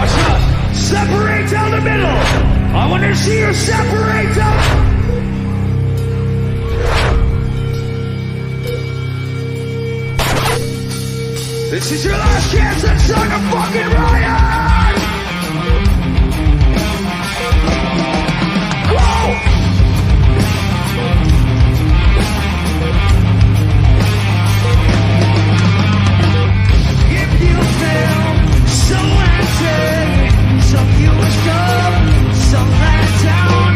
Watch out! Separate down the middle! I want to see you separate down. This is your last chance to start a fucking riot! Go! If you feel so empty, so used up, so let down.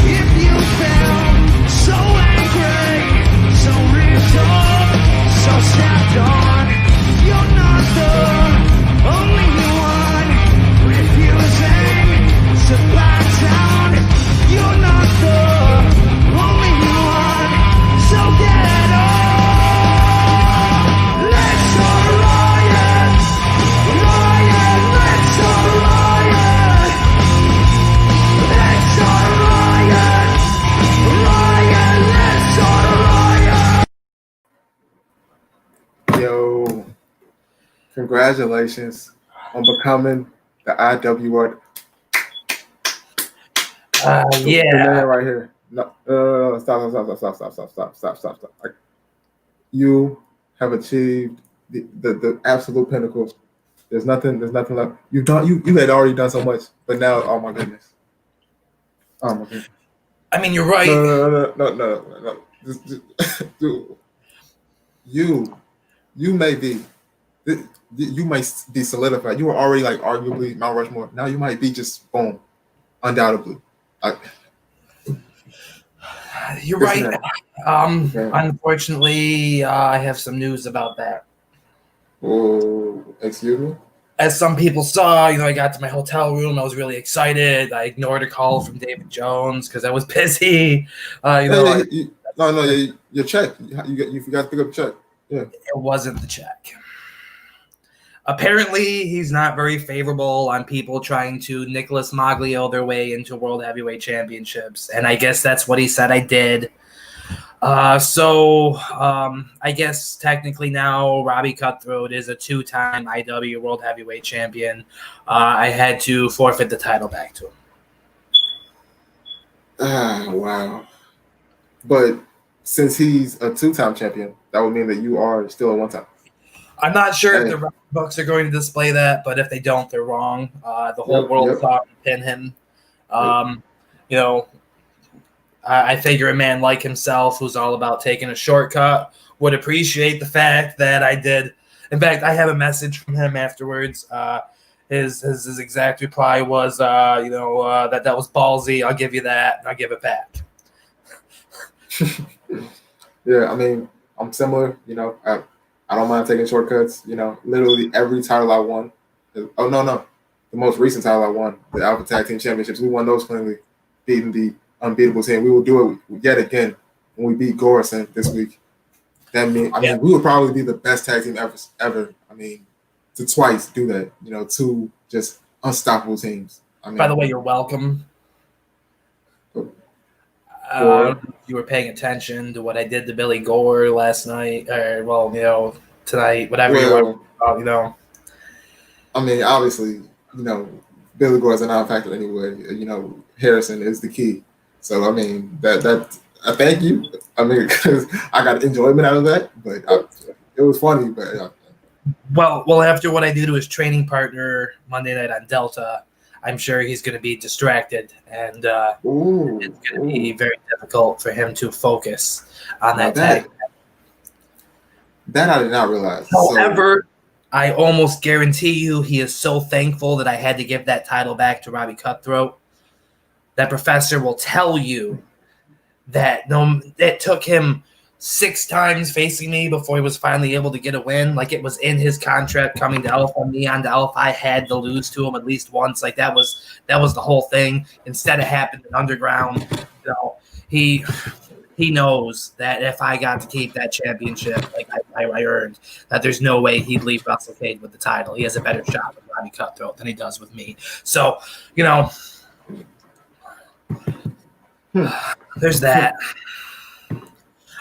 If you feel so angry, so ripped up, so snapped on. You're not the only one refusing to back down. You're not the only one, so get up. Let's start a riot, riot. Let's start a riot. Let's start a riot, riot. Let's start a riot. Yo. Congratulations on becoming the IWR. Yeah. Right here. No, stop. You have achieved the absolute pinnacle. There's nothing left. You had already done so much, but now, oh my goodness. I mean, you're right. No. Dude, you may be. You might be solidified. You were already like arguably Mount Rushmore. Now you might be just boom, undoubtedly. You're right. Unfortunately, I have some news about that. Oh, excuse me? As some people saw, I got to my hotel room. I was really excited. I ignored a call from David Jones because I was busy. Your check. You forgot to pick up the check. Yeah. It wasn't the check. Apparently, he's not very favorable on people trying to Nicholas Maglio their way into World Heavyweight Championships. And I guess that's what he said I did. So I guess technically now Robbie Cutthroat is a 2-time IW World Heavyweight Champion. I had to forfeit the title back to him. Wow. But since he's a 2-time champion, that would mean that you are still a 1-time. I'm not sure if the books are going to display that, but if they don't, they're wrong. The whole world thought to pin him. I figure a man like himself, who's all about taking a shortcut, would appreciate the fact that I did. In fact, I have a message from him afterwards. His exact reply was, that was ballsy. I'll give you that. And I'll give it back. Yeah, I mean, I'm similar. I don't mind taking shortcuts. Literally every title I won. Oh, no. The most recent title I won, the Alpha Tag Team Championships, we won those cleanly, beating the unbeatable team. We will do it yet again when we beat Gorison this week. That means, we would probably be the best tag team ever. I mean, to twice do that, 2 just unstoppable teams. By the way, you're welcome. You were paying attention to what I did to Billy Gore last night, or tonight, whatever you want. I mean, obviously, Billy Gore is a non-factor anyway. Harrison is the key. So I mean, that I thank you. I mean, because I got enjoyment out of that, but it was funny. But well, after what I do to his training partner Monday night on Delta, I'm sure he's going to be distracted, and it's going to be very difficult for him to focus on that tag. That I did not realize. However, I almost guarantee you he is so thankful that I had to give that title back to Robbie Cutthroat. That professor will tell you that it took him 6 times facing me before he was finally able to get a win. Like, it was in his contract coming to Alpha, me on to Alpha. I had to lose to him at least once. Like, that was the whole thing. Instead, it happened in Underground. He knows that if I got to keep that championship, like I earned, that there's no way he'd leave WrestleCade with the title. He has a better shot with Robbie Cutthroat than he does with me. So, there's that.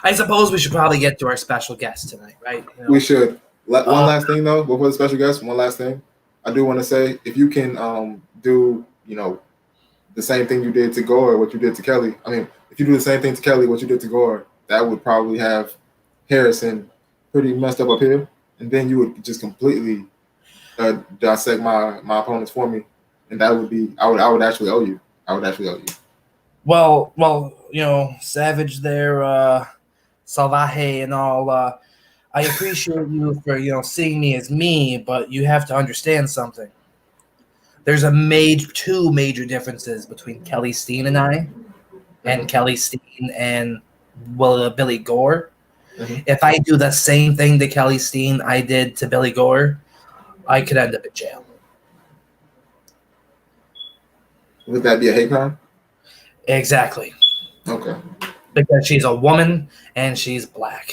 I suppose we should probably get to our special guest tonight, right? We should. One last thing, though, before the special guest, one last thing. I do want to say if you can do the same thing you did to Gore, what you did to Kelly. I mean, if you do the same thing to Kelly, what you did to Gore, that would probably have Harrison pretty messed up here, and then you would just completely dissect my opponents for me, and that would be I would actually owe you. I would actually owe you. Well, Savage there, Salvaje and all. I appreciate you for seeing me as me, but you have to understand something. There's two major differences between Kelly Steen and I, and Kelly Steen and Billy Gore. Mm-hmm. If I do the same thing to Kelly Steen I did to Billy Gore, I could end up in jail. Would that be a hate crime? Exactly. Okay. Because she's a woman and she's black.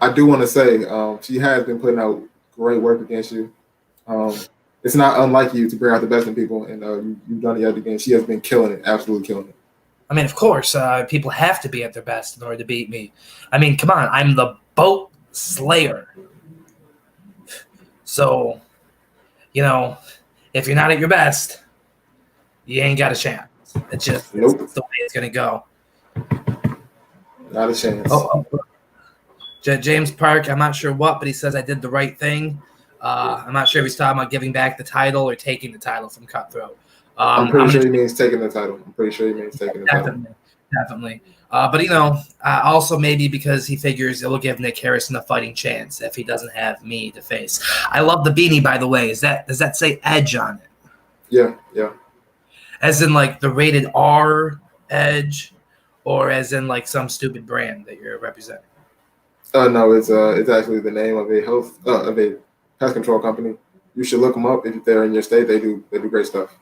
I do want to say she has been putting out great work against you. It's not unlike you to bring out the best in people, and you've done it yet again. She has been killing it, absolutely killing it. I mean, of course, people have to be at their best in order to beat me. I mean, come on, I'm the boat slayer. So, if you're not at your best, you ain't got a chance. It's just it's the way it's going to go. Not a chance. James Park, I'm not sure what, but he says I did the right thing. I'm not sure if he's talking about giving back the title or taking the title from Cutthroat. I'm pretty sure he means taking the title. Definitely. But also maybe because he figures it will give Nick Harrison a fighting chance if he doesn't have me to face. I love the beanie, by the way. Does that say Edge on it? Yeah. As in like the rated R Edge, or as in like some stupid brand that you're representing? No, it's actually the name of a pest control company. You should look them up if they're in your state. They do great stuff.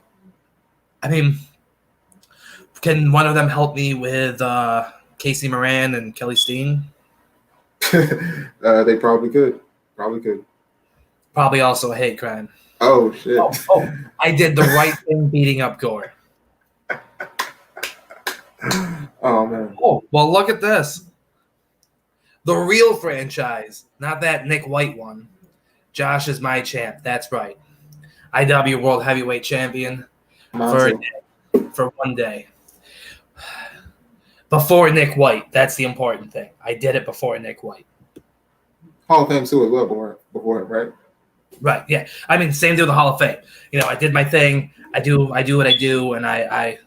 I mean, can one of them help me with Casey Moran and Kelly Steen? They probably could. Probably also a hate crime. Oh, shit. Oh, I did the right thing beating up Gore. Oh, man. Oh, well, look at this. The real franchise, not that Nick White one. Josh is my champ. That's right. IW World Heavyweight Champion for one day. Before Nick White. That's the important thing. I did it before Nick White. Hall of Fame too as well before him, right? Right, yeah. I mean, same deal with the Hall of Fame. I did my thing. I do what I do, and I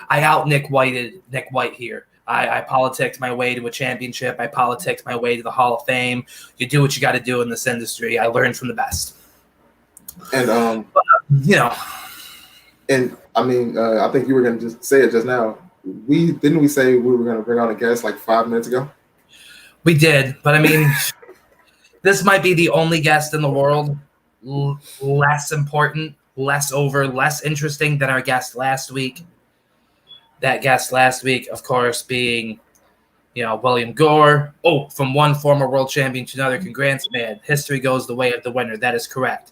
out Nick White here. I politicked my way to a championship. I politicked my way to the Hall of Fame. You do what you got to do in this industry. I learned from the best. And and I mean, I think you were going to just say it just now. Didn't we say we were going to bring on a guest like 5 minutes ago? We did, but I mean, this might be the only guest in the world less important, less interesting than our guest last week. That guest last week, of course, being, William Gore. Oh, from one former world champion to another. Congrats, man. History goes the way of the winner. That is correct.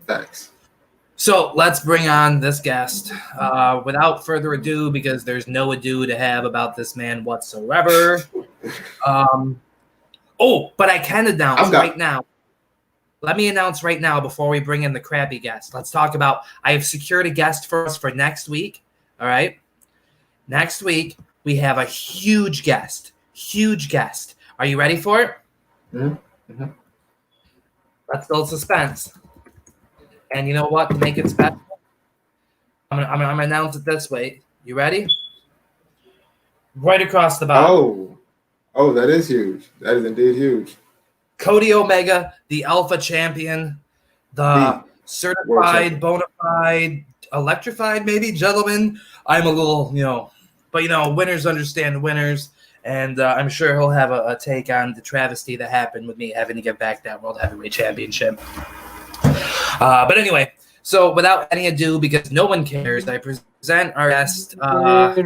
Thanks. So let's bring on this guest. Without further ado, because there's no ado to have about this man whatsoever. But I can announce right now. Let me announce right now before we bring in the crappy guest. Let's talk about, I have secured a guest for us for next week. All right. Next week, we have a huge guest. Are you ready for it? Mm-hmm. Let's build suspense. And you know what? To make it special, I'm gonna announce it this way. You ready? Right across the bottom. Oh, that is huge. That is indeed huge. Cody Omega, the Alpha Champion, the certified, bona fide, electrified, maybe gentleman. I'm a little, but winners understand winners, and I'm sure he'll have a take on the travesty that happened with me having to give back that World Heavyweight Championship. But anyway, so without any ado, because no one cares, I present our guest,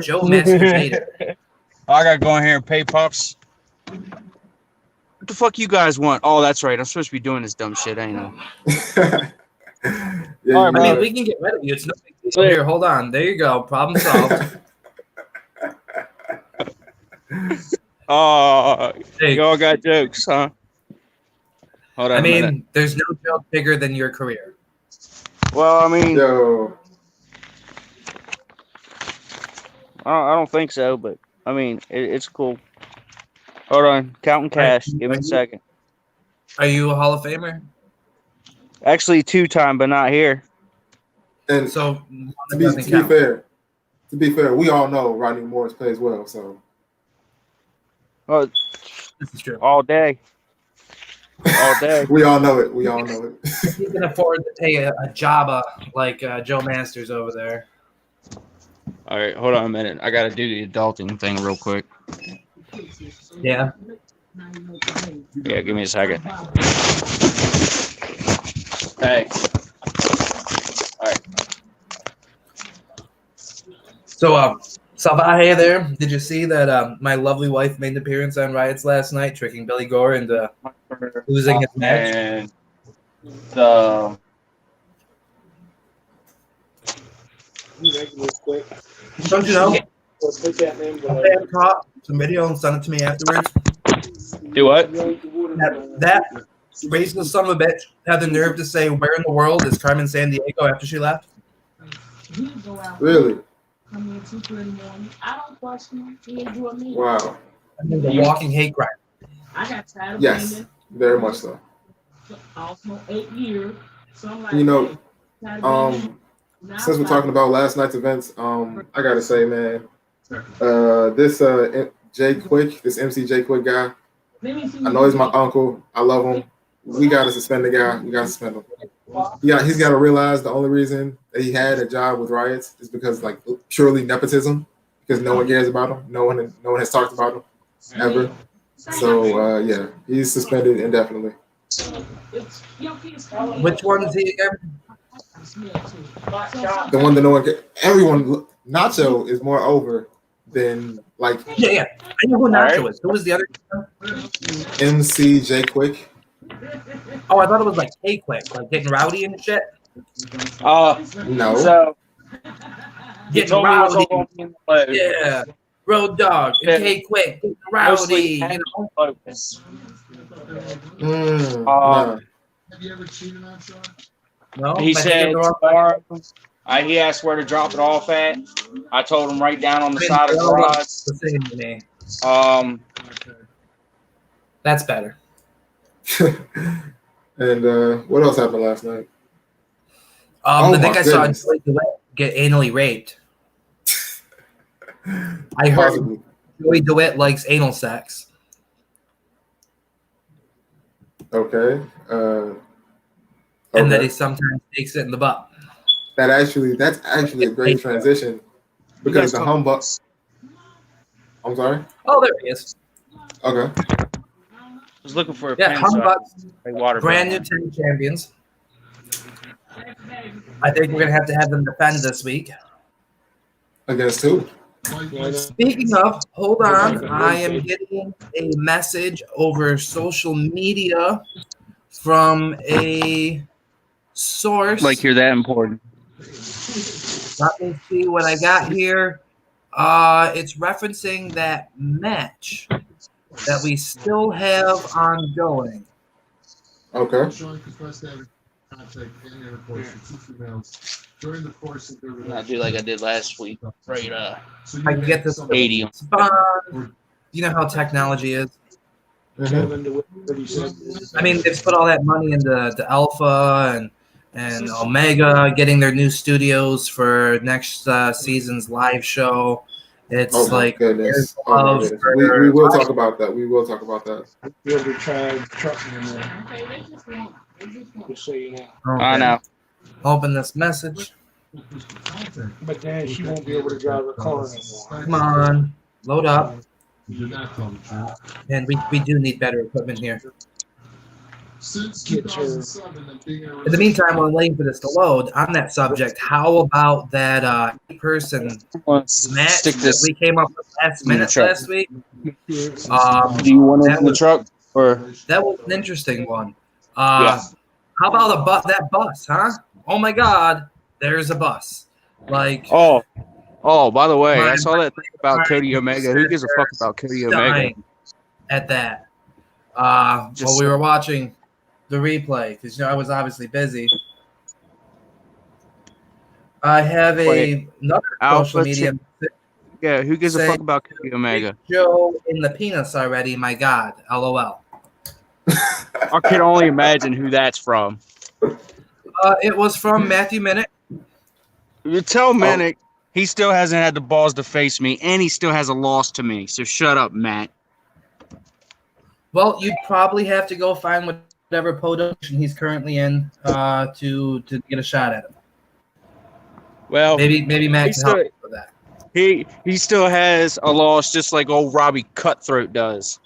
Joe Master Jada. I gotta go in here and pay pops. What the fuck you guys want? Oh, that's right. I'm supposed to be doing this dumb shit. I know. Yeah, I mean, we can get rid of you. It's no big deal. Here, hold on. There you go. Problem solved. Oh, you all got jokes, huh? Hold on I a minute. mean, there's no joke bigger than your career. Well, I mean, Yo, I don't think so, but I mean, it's cool. Hold on, counting cash. Give me a second. Are you a Hall of Famer? Actually, 2-time, but not here. and So to be fair, we all know Rodney Morris plays well. So Oh, this is true. all day. All day. we all know it. We all know it. If you can afford to pay a Jabba like Joe Masters over there. All right, hold on a minute. I gotta do the adulting thing real quick. Yeah. Yeah, give me a second. Hey. All right. So, Salvaje there, did you see that my lovely wife made an appearance on Riots last night, tricking Billy Gore into losing his match? And the Don't you know? I caught some video and sent it to me afterwards. do what? That racist son of a bitch had the nerve to say, "Where in the world is Carmen San Diego?" after she left. Really? Wow. I mean, the walking hate crime. I got tired of Yes, playing very much so. it also 8 years. So I'm like, You know, hey, tired of being now Since we're talking about last night's events, I gotta say, man, this Jay Quick, this MC Jay Quick guy, I know he's my uncle. I love him. We gotta suspend the guy. We gotta suspend him. Yeah, he's gotta realize the only reason that he had a job with Riots is because like purely nepotism, because no one cares about him. No one has talked about him ever. So yeah, he's suspended indefinitely. Which one is he again? The one that no one everyone Nacho is more over than like Yeah. I know who Nacho is. Who was the other? MC J Quick. Oh, I thought it was like K Quick, like getting rowdy and shit. No. So Getting rowdy. Yeah. Road Dog and K Quick getting rowdy. You know? Nah. Have you ever cheated on Sean? No, He but said they were all- tomorrow. He asked where to drop it off at. I told him right down on the side of the they're all garage. the same to me. That's better. And what else happened last night? I think my I saw goodness. Joey Dewitt get anally raped. I heard Possibly. Joey Dewitt likes anal sex. Okay. And that Okay. he sometimes takes it in the butt. That's actually a great transition because the humbug. I'm sorry. Oh, there he is. Okay. I was looking for a Yeah, pen. So Humbucks, water. brand new 10 champions. I think we're going to have them defend this week. Against who? Speaking of, hold on. I am getting a message over social media from a source. Like you're that important. Let me see what I got here. It's referencing that match that we still have ongoing. Okay. I'll do like I did last week. Right, I can get this stadium. You know how technology is. Mhm. I mean, they've put all that money into the Alpha and Omega getting their new studios for next season's live show. It's Oh my like goodness. there's Oh my love goodness. for- We will talk about that. We will talk about that. Just so you know. Okay. I know. Open this message. But then she won't be able to drive her car anymore. Come on, load up. And we do need better equipment here. Get your In the meantime, while I'm waiting for this to load, on that subject, how about that person match Stick that this. we came up with last minute truck. last week? Do you want it that in the was- truck or? That was an interesting one. Yeah. How about that bus, huh? Oh my God, there's a bus. Like, Oh, by the way, I My- saw that thing about my Cody Omega. Who gives a fuck about Cody Omega? dying at that. While we were watching the replay because I was obviously busy. I have another social Alpha media. Yeah, who gives a Say, fuck about Kenny Omega? Joe in the penis already. My God, LOL. I can only imagine who that's from. It was from Matthew Minnick. You tell Minnick he still hasn't had the balls to face me, and he still has a loss to me. So shut up, Matt. Well, you'd probably have to go find whatever production he's currently in to get a shot at him. Well, Maybe Matt can help with that. He still has a loss, just like old Robbie Cutthroat does.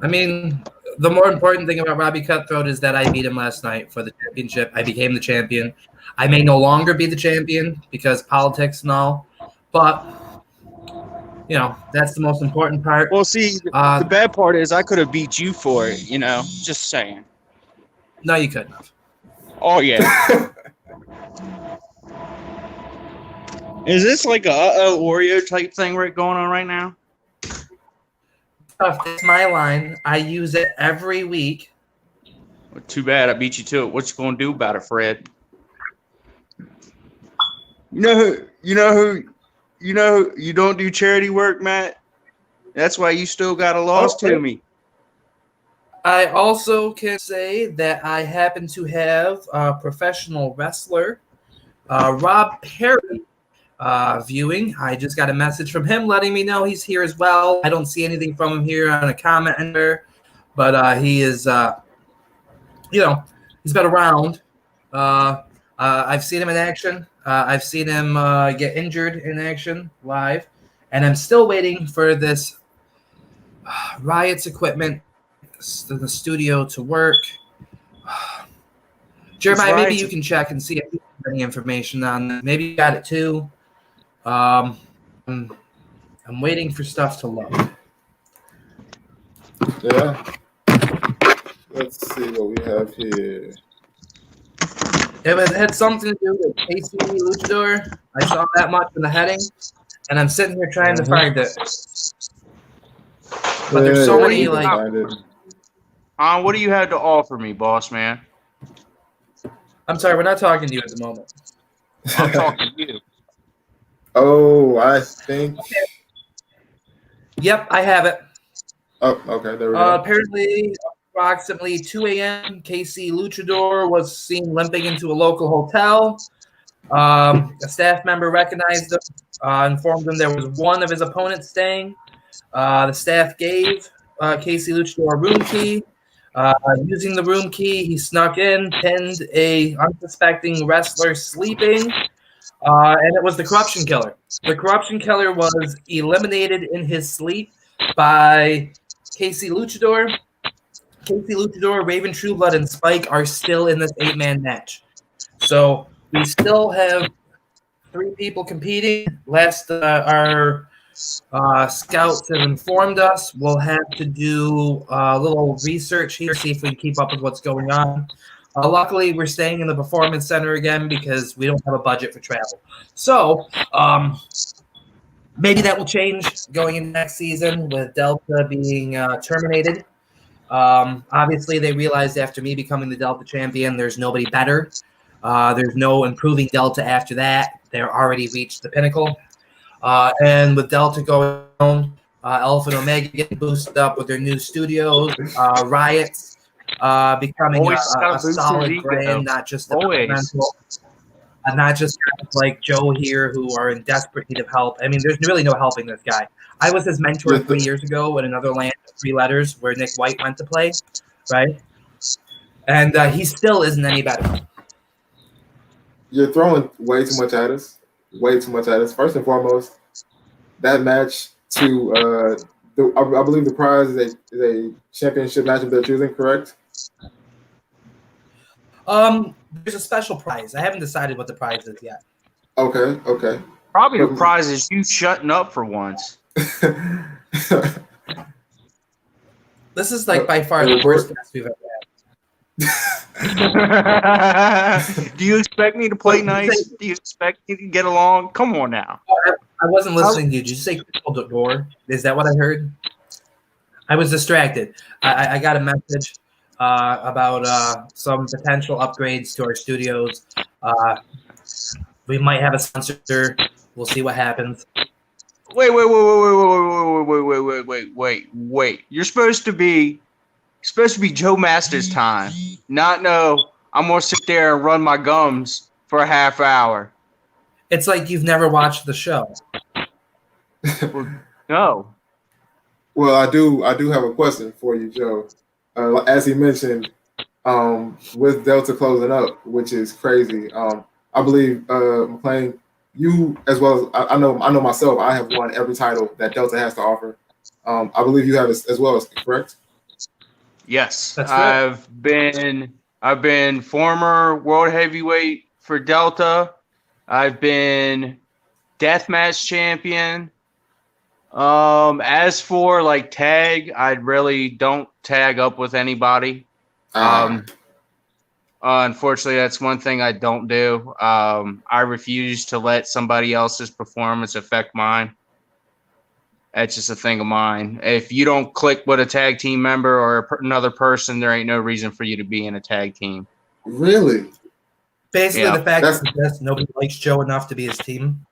I mean, the more important thing about Robbie Cutthroat is that I beat him last night for the championship. I became the champion. I may no longer be the champion because politics and all, but that's the most important part. Well, see, the bad part is I could have beat you for it. Just saying. No, you couldn't have. Oh yeah. Is this like a Oreo type thing going on right now? It's my line. I use it every week. Well, too bad I beat you to it. What you gonna do about it, Fred? You know who you don't do charity work, Matt. That's why you still got a loss to me. I also can say that I happen to have a professional wrestler, Rob Perry, viewing. I just got a message from him letting me know he's here as well. I don't see anything from him here on a comment ender, but he is, he's been around. I've seen him in action. I've seen him get injured in action live, and I'm still waiting for this Riots equipment, the studio to work. Jeremiah, maybe you can check and see if you have any information on that. Maybe you got it too. I'm waiting for stuff to load. Yeah. Let's see what we have here. It had something to do with KC Luchador. I saw that much in the heading, and I'm sitting here trying to find it. But there's so many like. What do you have to offer me, boss man? I'm sorry, we're not talking to you at the moment. I'm talking to you. Oh, I think. Yep, I have it. Oh, okay. There we go. Apparently, approximately 2 a.m., KC Luchador was seen limping into a local hotel. A staff member recognized him, informed him there was one of his opponents staying. The staff gave KC Luchador a room key. Using the room key, he snuck in, pinned a unsuspecting wrestler sleeping, and it was the Corruption Killer. The Corruption Killer was eliminated in his sleep by KC Luchador. KC Luchador, Raven Trueblood, and Spike are still in this 8-man match. So we still have 3 people competing. Last our scouts have informed us, we'll have to do a little research here, see if we can keep up with what's going on. Luckily, we're staying in the Performance Center again because we don't have a budget for travel. So maybe that will change going into next season with Delta being terminated. Obviously, they realized after me becoming the Delta champion, there's nobody better. There's no improving Delta after that. They're already reached the pinnacle. And with Delta going on, Alpha and Omega getting boosted up with their new studios, Riots becoming a solid brand, not just developmental. Not just like Joe here who are in desperate need of help. I mean, there's really no helping this guy. I was his mentor 3 years ago in another land of 3 letters where Nick White went to play, right? And he still isn't any better. You're throwing way too much at us. Way too much at us. First and foremost, that match to I believe the prize is a championship matchup they're choosing, correct? There's a special prize. I haven't decided what the prize is yet. Okay. Probably the prize is you shutting up for once. This is like by far the worst match we've ever had. Do you expect me to play nice? Do you expect me to get along? Come on now. I wasn't listening to you. Did you say crystal door? Is that what I heard? I was distracted. I got a message. about some potential upgrades to our studios. We might have a sponsor. We'll see what happens. Wait. You're supposed to be Joe Masters time. Not no. I'm gonna sit there and run my gums for a half hour. It's like you've never watched the show. No. Well, I do have a question for you, Joe. As he mentioned, with Delta closing up, which is crazy. I believe McClain, you as well as I know myself. I have won every title that Delta has to offer. I believe you have as well, correct? Yes, That's right. I've been former world heavyweight for Delta. I've been deathmatch champion. As for like tag, I really don't tag up with anybody. Unfortunately, that's one thing I don't do. I refuse to let somebody else's performance affect mine. That's just a thing of mine. If you don't click with a tag team member or another person, there ain't no reason for you to be in a tag team. Really? Basically, Yeah. the fact is nobody likes Joe enough to be his team.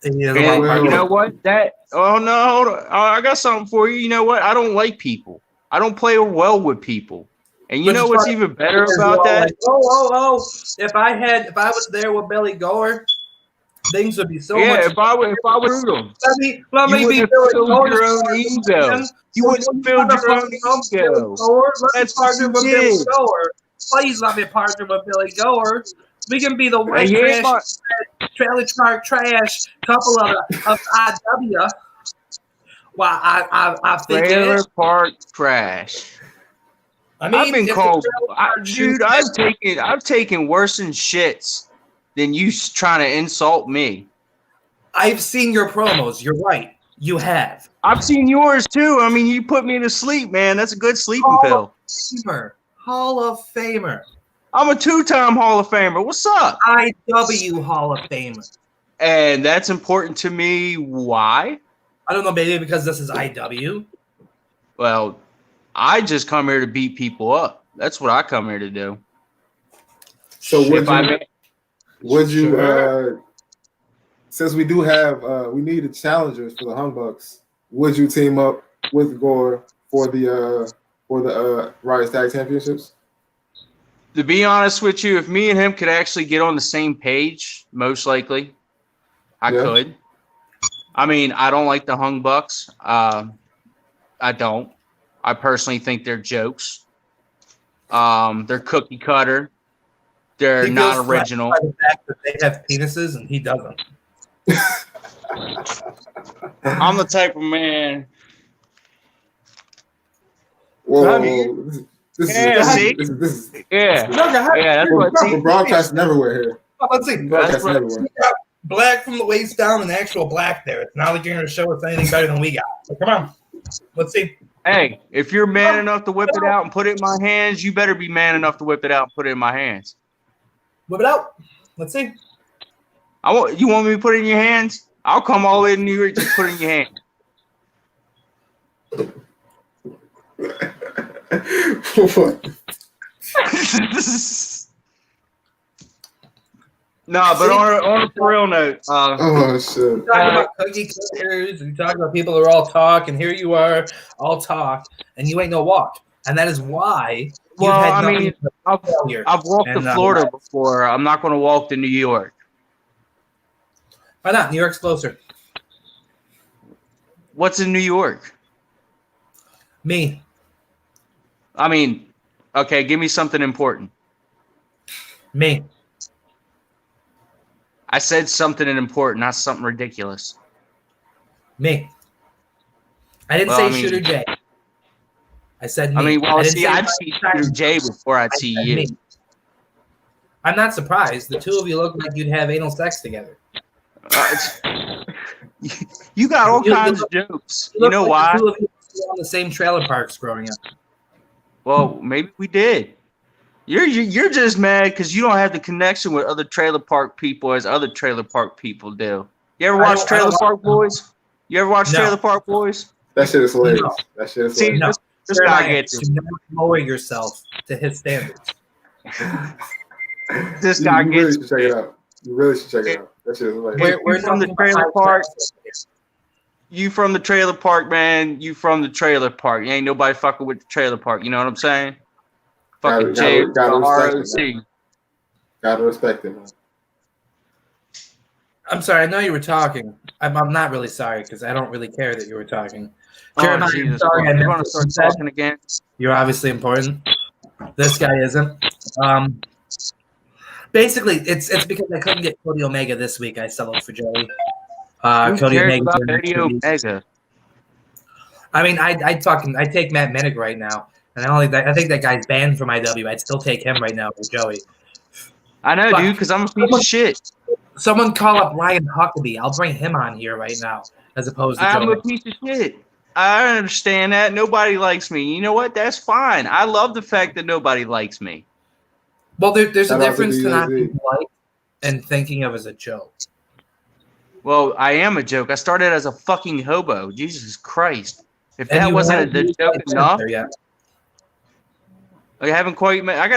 And you know what? I got something for you. You know what? I don't like people. I don't play well with people. And you know what's even better about that? Like, oh! If I was there with Billy Gore, things would be so much. Yeah, if I was brutal. Let me be Billy Gore. Your own ego. You wouldn't have filled your own ego. Let's partner with Billy Gore. Please let me partner with Billy Gore. We can be the white trash, trailer park trash couple of IW. Well, I think trailer park trash. I mean, I've been called, dude. I've taken worse than shits than you trying to insult me. I've seen your promos. You're right. You have. I've seen yours too. I mean, you put me to sleep, man. That's a good sleeping pill. Hall of Famer. I'm a 2-time Hall of Famer. What's up? IW Hall of Famer. And that's important to me. Why? I don't know, maybe because this is IW. Well, I just come here to beat people up. That's what I come here to do. So would you since we do have we need challengers for the Hung Bucks, would you team up with Gore for the Riots Tag Championships? To be honest with you, if me and him could actually get on the same page, most likely, I could. I mean, I don't like the Hung Bucks. I don't. I personally think they're jokes. They're cookie cutter. They're not original. By the fact that they have penises and he doesn't. I'm the type of man. Whoa. This is that's what we're broadcasting everywhere here. Let's see. Broadcasting everywhere. Black from the waist down and actual black there. It's not like you're going to show us anything better than we got. So come on. Let's see. Hey, if you're man enough to whip it out and put it in my hands, you better be man enough to whip it out and put it in my hands. Whip it out. Let's see. You want me to put it in your hands? I'll come all the way to New York to put it in your hand. No, but on a real note, oh shit! We talk about cookie cutters. We talk about people who are all talk, and here you are, all talk, and you ain't no walk, and that is why. I've walked to Florida before. I'm not going to walk to New York. Why not? New York's closer. What's in New York? Me. I mean, okay, give me something important. Me. I said something important, not something ridiculous. Me. I didn't say Shooter J. I said me. I'd see Shooter J before I'd see you. Me. I'm not surprised. The two of you look like you'd have anal sex together. You got all kinds of jokes. You know why? The two of you were on the same trailer parks growing up. Well, maybe we did. You're just mad because you don't have the connection with other trailer park people as other trailer park people do. You ever watch Trailer Park Boys? You ever watch Trailer Park Boys? That shit is hilarious. No. That shit is hilarious. This guy gets do not lower yourself to his standards. this You guy really gets should check it out. You really should check it out. That shit is like We're from the talking about trailer high park. class. You from the trailer park, man. You from the trailer park. You ain't nobody fucking with the trailer park. You know what I'm saying? Fucking gotta respect it, JROC. man. Gotta respect it, man. I'm sorry. I know you were talking. I'm not really sorry because I don't really care that you were talking. Oh, Jeremiah, I'm Jesus. sorry. I You missed want what to start you said. talking again? You're obviously important. This guy isn't. Basically, it's because I couldn't get Cody Omega this week. I settled for Joey. Who Cody cares Omega. about Cody Omega? I mean, I take Matt Minnick right now, and I think that guy's banned from IW. I'd still take him right now with Joey. I know, Fuck. dude, because I'm a piece of shit. Someone call up Ryan Huckabee. I'll bring him on here right now, as opposed to I'm Joey. a piece of shit. I understand that. Nobody likes me. You know what? That's fine. I love the fact that nobody likes me. Well, there's a Shout out to difference to not DAZ. being liked and thinking of as a joke. Well, I am a joke. I started as a fucking hobo. Jesus Christ. If And that you wasn't haven't a used joke that enough, there yet. I haven't quite met. I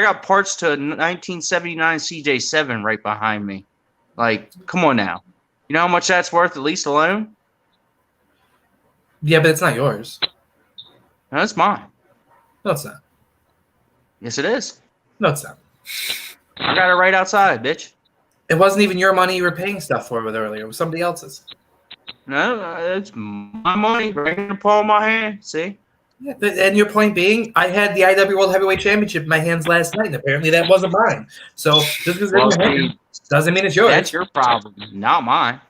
got parts to a 1979 CJ7 right behind me. Like, come on now. You know how much that's worth at least alone? Yeah, but it's not yours. No, it's mine. No, it's not. Yes, it is. No, it's not. I got it right outside, bitch. It wasn't even your money you were paying stuff for with earlier. It was somebody else's. No, it's my money right in the palm of my hand. See? Yeah, and your point being, I had the IW World Heavyweight Championship in my hands last night, and apparently that wasn't mine. So just because Well, it's in your hand doesn't mean it's yours. That's your problem, not mine.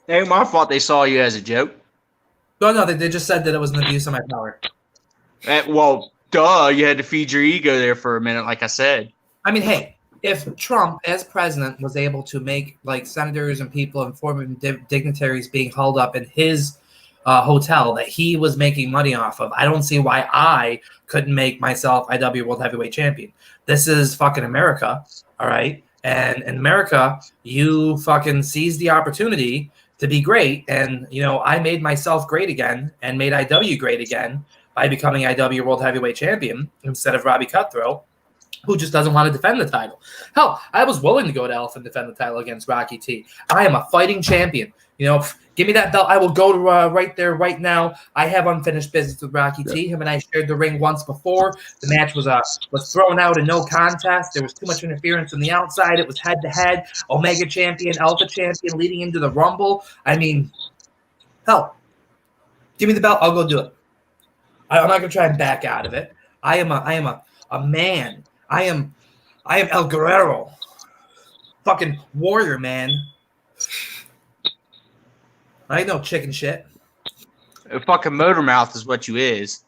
It ain't my fault they saw you as a joke. No, they just said that it was an abuse of my power. Well, duh, you had to feed your ego there for a minute, like I said. I mean, hey, if Trump, as president, was able to make like senators and people and former dignitaries being held up in his hotel that he was making money off of, I don't see why I couldn't make myself IW World Heavyweight Champion. This is fucking America, all right? And in America, you fucking seize the opportunity to be great. And, you know, I made myself great again and made IW great again by becoming IW World Heavyweight Champion instead of Robbie Cutthroat, who just doesn't want to defend the title. Hell, I was willing to go to Elf and defend the title against Rocky T. I am a fighting champion. You know, give me that belt. I will go to right there, right now. I have unfinished business with Rocky T. Him and I shared the ring once before. The match was thrown out in no contest. There was too much interference from the outside. It was head-to-head. Omega champion, Alpha champion, leading into the Rumble. I mean, hell, give me the belt. I'll go do it. I'm not going to try and back out of it. I am a man. I am El Guerrero. Fucking warrior, man. I ain't no chicken shit. A fucking motor mouth is what you is.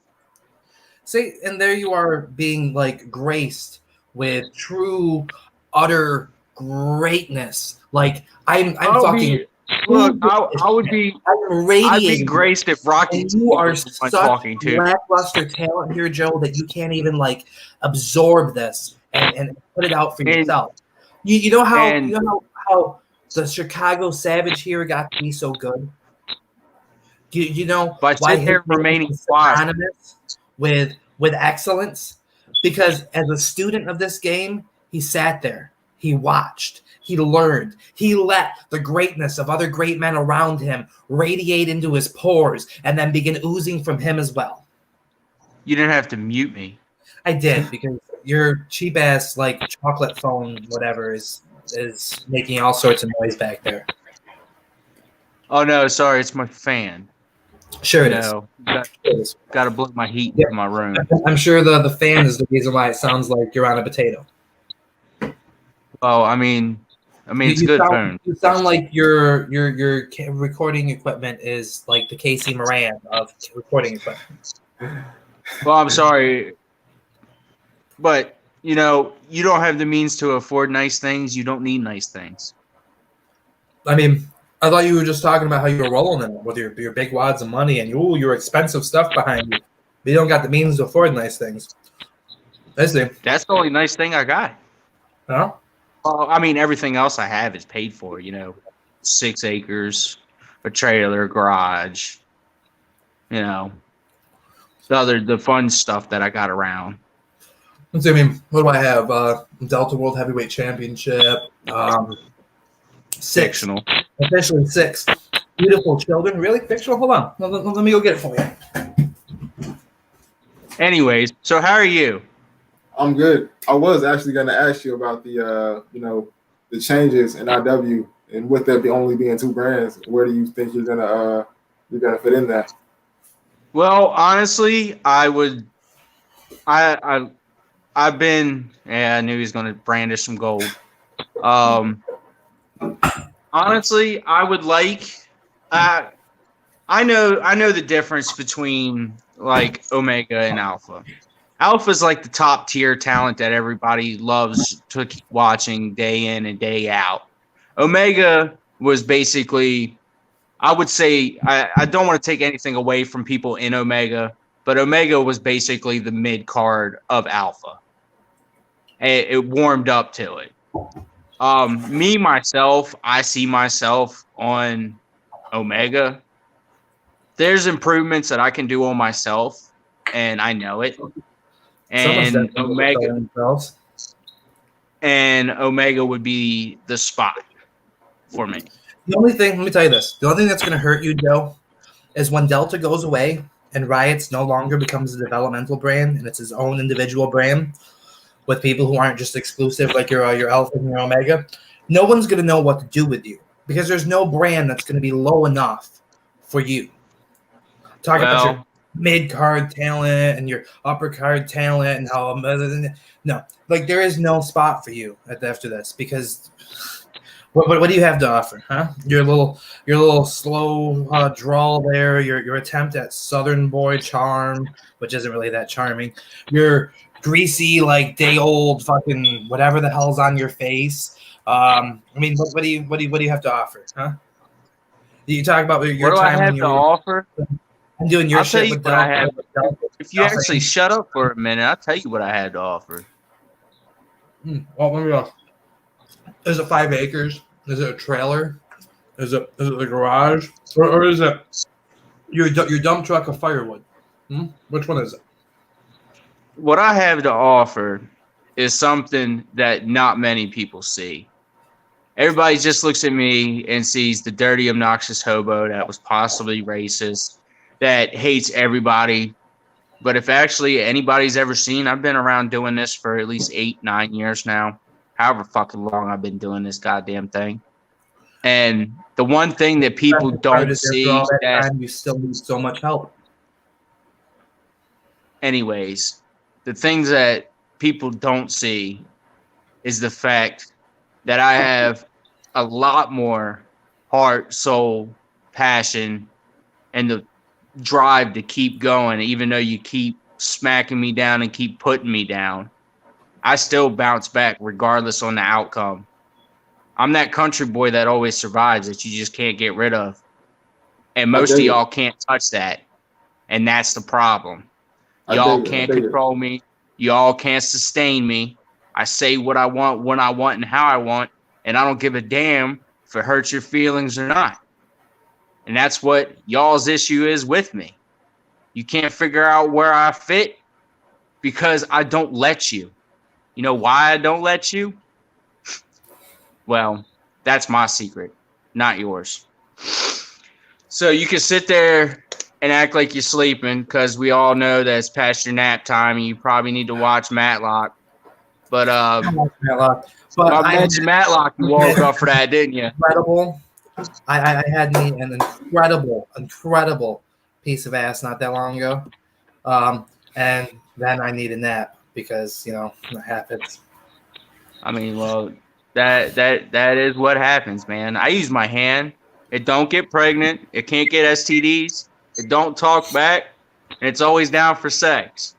See, and there you are being like graced with true, utter greatness. Like I'm fucking. Look, I would be. I'm radiating. I'd be graced if Rocky. And you are was such talking to. lackluster talent here, Joe, that you can't even like absorb this and put it out for yourself. You know how the Chicago Savage here got to be so good. You know By why sitting there his remaining is quiet. synonymous with excellence? Because as a student of this game, he sat there, he watched, he learned, he let the greatness of other great men around him radiate into his pores and then begin oozing from him as well. You didn't have to mute me. I did, because your cheap ass like chocolate phone whatever is making all sorts of noise back there. Oh no, sorry, it's my fan. Sure it is. No, Sure it is. got to blow my heat Yeah. in my room. I'm sure the fan is the reason why it sounds like you're on a potato. Oh, I mean, it's You good sound, phone. You sound like your recording equipment is like the Casey Moran of recording equipment. Well, I'm sorry, but you know, you don't have the means to afford nice things. You don't need nice things. I mean, I thought you were just talking about how you were rolling in it with your big wads of money and your expensive stuff behind you. But you don't got the means to afford nice things. I see. That's the only nice thing I got. No? I mean, everything else I have is paid for. You know, 6 acres, a trailer, garage. You know, the fun stuff that I got around. Let's see, I mean, what do I have? Delta World Heavyweight Championship. 6. Fictional. Officially 6. Beautiful Children. Really? Fictional? Hold on. Let me go get it for you. Anyways, so how are you? I'm good. I was actually going to ask you about the the changes in IW, and with there only being 2 brands, where do you think you're gonna fit in that? Well, honestly, I've been. Yeah, I knew he was going to brandish some gold. Honestly, I would like. I know the difference between like Omega and Alpha. Alpha's like the top tier talent that everybody loves to keep watching day in and day out. Omega was basically, I would say, I don't want to take anything away from people in Omega, but Omega was basically the mid card of Alpha. It warmed up to it. Myself, I see myself on Omega. There's improvements that I can do on myself, and I know it. And Omega would be the spot for me. The only thing, let me tell you this. The only thing that's going to hurt you, Joe, is when Delta goes away and Riots no longer becomes a developmental brand and it's his own individual brand with people who aren't just exclusive like your Alpha and your Omega. No one's going to know what to do with you because there's no brand that's going to be low enough for you. Talk about your mid-card talent and your upper-card talent and how no, like there is no spot for you after this because what do you have to offer, huh? Your little slow drawl there, your attempt at Southern boy charm, which isn't really that charming. Your greasy like day old fucking whatever the hell's on your face. I mean, what do you have to offer, huh? You talk about your time when you offer. I'm doing your I'll shit tell you with what I have. If you Delta. actually shut up for a minute, I'll tell you what I had to offer. Well, let me go. Is it 5 acres? Is it a trailer? Is it the garage? Or is it your dump truck of firewood? Which one is it? What I have to offer is something that not many people see. Everybody just looks at me and sees the dirty, obnoxious hobo that was possibly racist, that hates everybody. But if actually anybody's ever seen, I've been around doing this for at least 8-9 years now, however fucking long I've been doing this goddamn thing. And the one thing that people don't see that you still need so much help. Anyways, the things that people don't see is the fact that I have a lot more heart, soul, passion, and the drive to keep going, even though you keep smacking me down and keep putting me down. I still bounce back regardless on the outcome. I'm that country boy that always survives that you just can't get rid of. And most of y'all can't touch that. And that's the problem. Y'all can't control me. Y'all can't sustain me. I say what I want, when I want, and how I want. And I don't give a damn if it hurts your feelings or not. And that's what y'all's issue is with me. You can't figure out where I fit because I don't let you. You know why I don't let you? Well, that's my secret, not yours. So you can sit there and act like you're sleeping because we all know that it's past your nap time and you probably need to watch Matlock. But Matlock. I mentioned Matlock. You woke up for that, didn't you? Incredible. I had me an incredible piece of ass not that long ago. And then I need a nap because, you know, it happens. I mean, well, that is what happens, man. I use my hand. It don't get pregnant. It can't get STDs. It don't talk back. And it's always down for sex.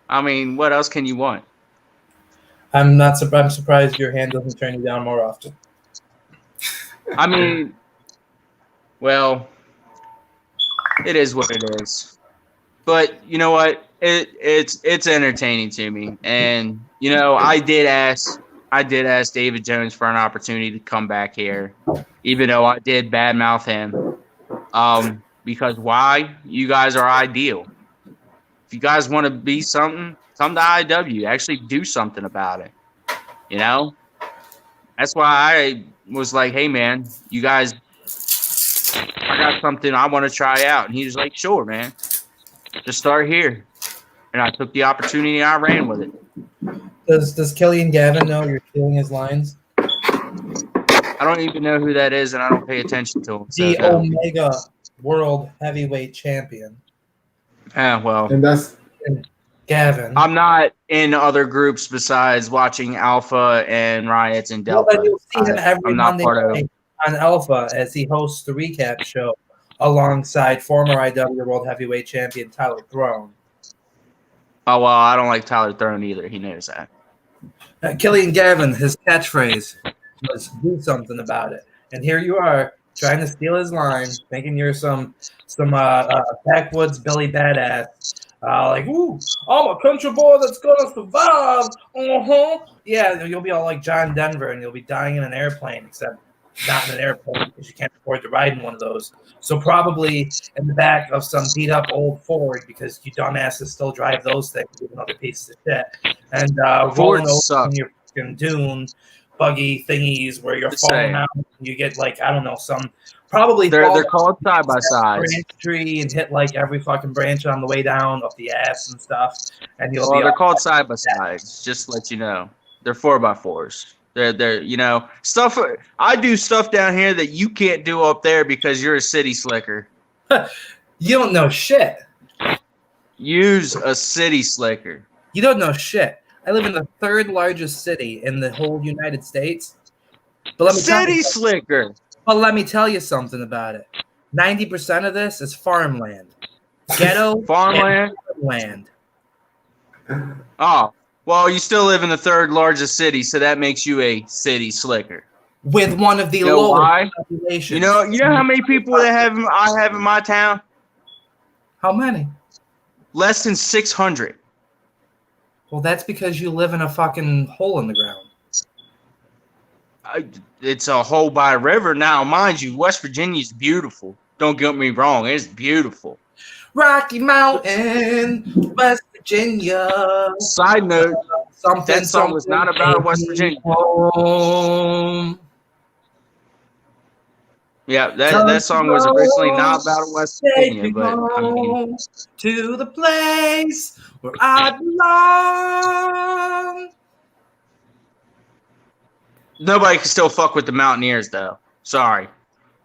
I mean, what else can you want? I'm surprised your hand doesn't turn you down more often. I mean, well, it is what it is. But you know what? It's entertaining to me. And you know, I did ask David Jones for an opportunity to come back here, even though I did badmouth him. Because why? You guys are ideal. If you guys want to be something, come to IW. Actually do something about it. You know? That's why I was like, hey, man, you guys, I got something I want to try out. And he was like, sure, man. Just start here. And I took the opportunity and I ran with it. Does Killian Gavin know you're stealing his lines? I don't even know who that is, and I don't pay attention to him. The Omega World Heavyweight Champion. Well. And that's Gavin. I'm not in other groups besides watching Alpha and Riots and Delta. Well, you'll see him every I'm not Monday part of night on Alpha as he hosts the recap show alongside former IW World Heavyweight Champion Tyler Throne. Oh, well, I don't like Tyler Throne either. He knows that. Killian Gavin, his catchphrase was do something about it. And here you are trying to steal his line, thinking you're some backwoods Billy Badass. Like, ooh, I'm a country boy that's gonna survive. Yeah, you'll be all like John Denver and you'll be dying in an airplane, except not in an airplane because you can't afford to ride in one of those. So probably in the back of some beat up old Ford because you dumbasses still drive those things, even other pieces of shit. And rolling over in your fucking dune buggy thingies where you're falling out. And you get like, I don't know, some probably they're called side by side. Branch tree and hit like every fucking branch on the way down up the ass and stuff. And they're called side by sides. Just to let you know, they're 4x4s. They're stuff. I do stuff down here that you can't do up there because you're a city slicker. You don't know shit. Use a city slicker. You don't know shit. I live in the third largest city in the whole United States. But let me city slicker. But let me tell you something about it. 90% of this is farmland. Ghetto farmland. Land. Oh. Well, you still live in the third largest city, so that makes you a city slicker. With one of the lowest populations. You know how many people I have in my town? How many? Less than 600. Well, that's because you live in a fucking hole in the ground. It's a hole by a river. Now, mind you, West Virginia is beautiful. Don't get me wrong. It's beautiful. Rocky Mountain, West Virginia. Side note, that song was not about West Virginia. Yeah, that song was originally not about West Virginia, but I mean, to the place where I belong. Nobody can still fuck with the Mountaineers, though. Sorry.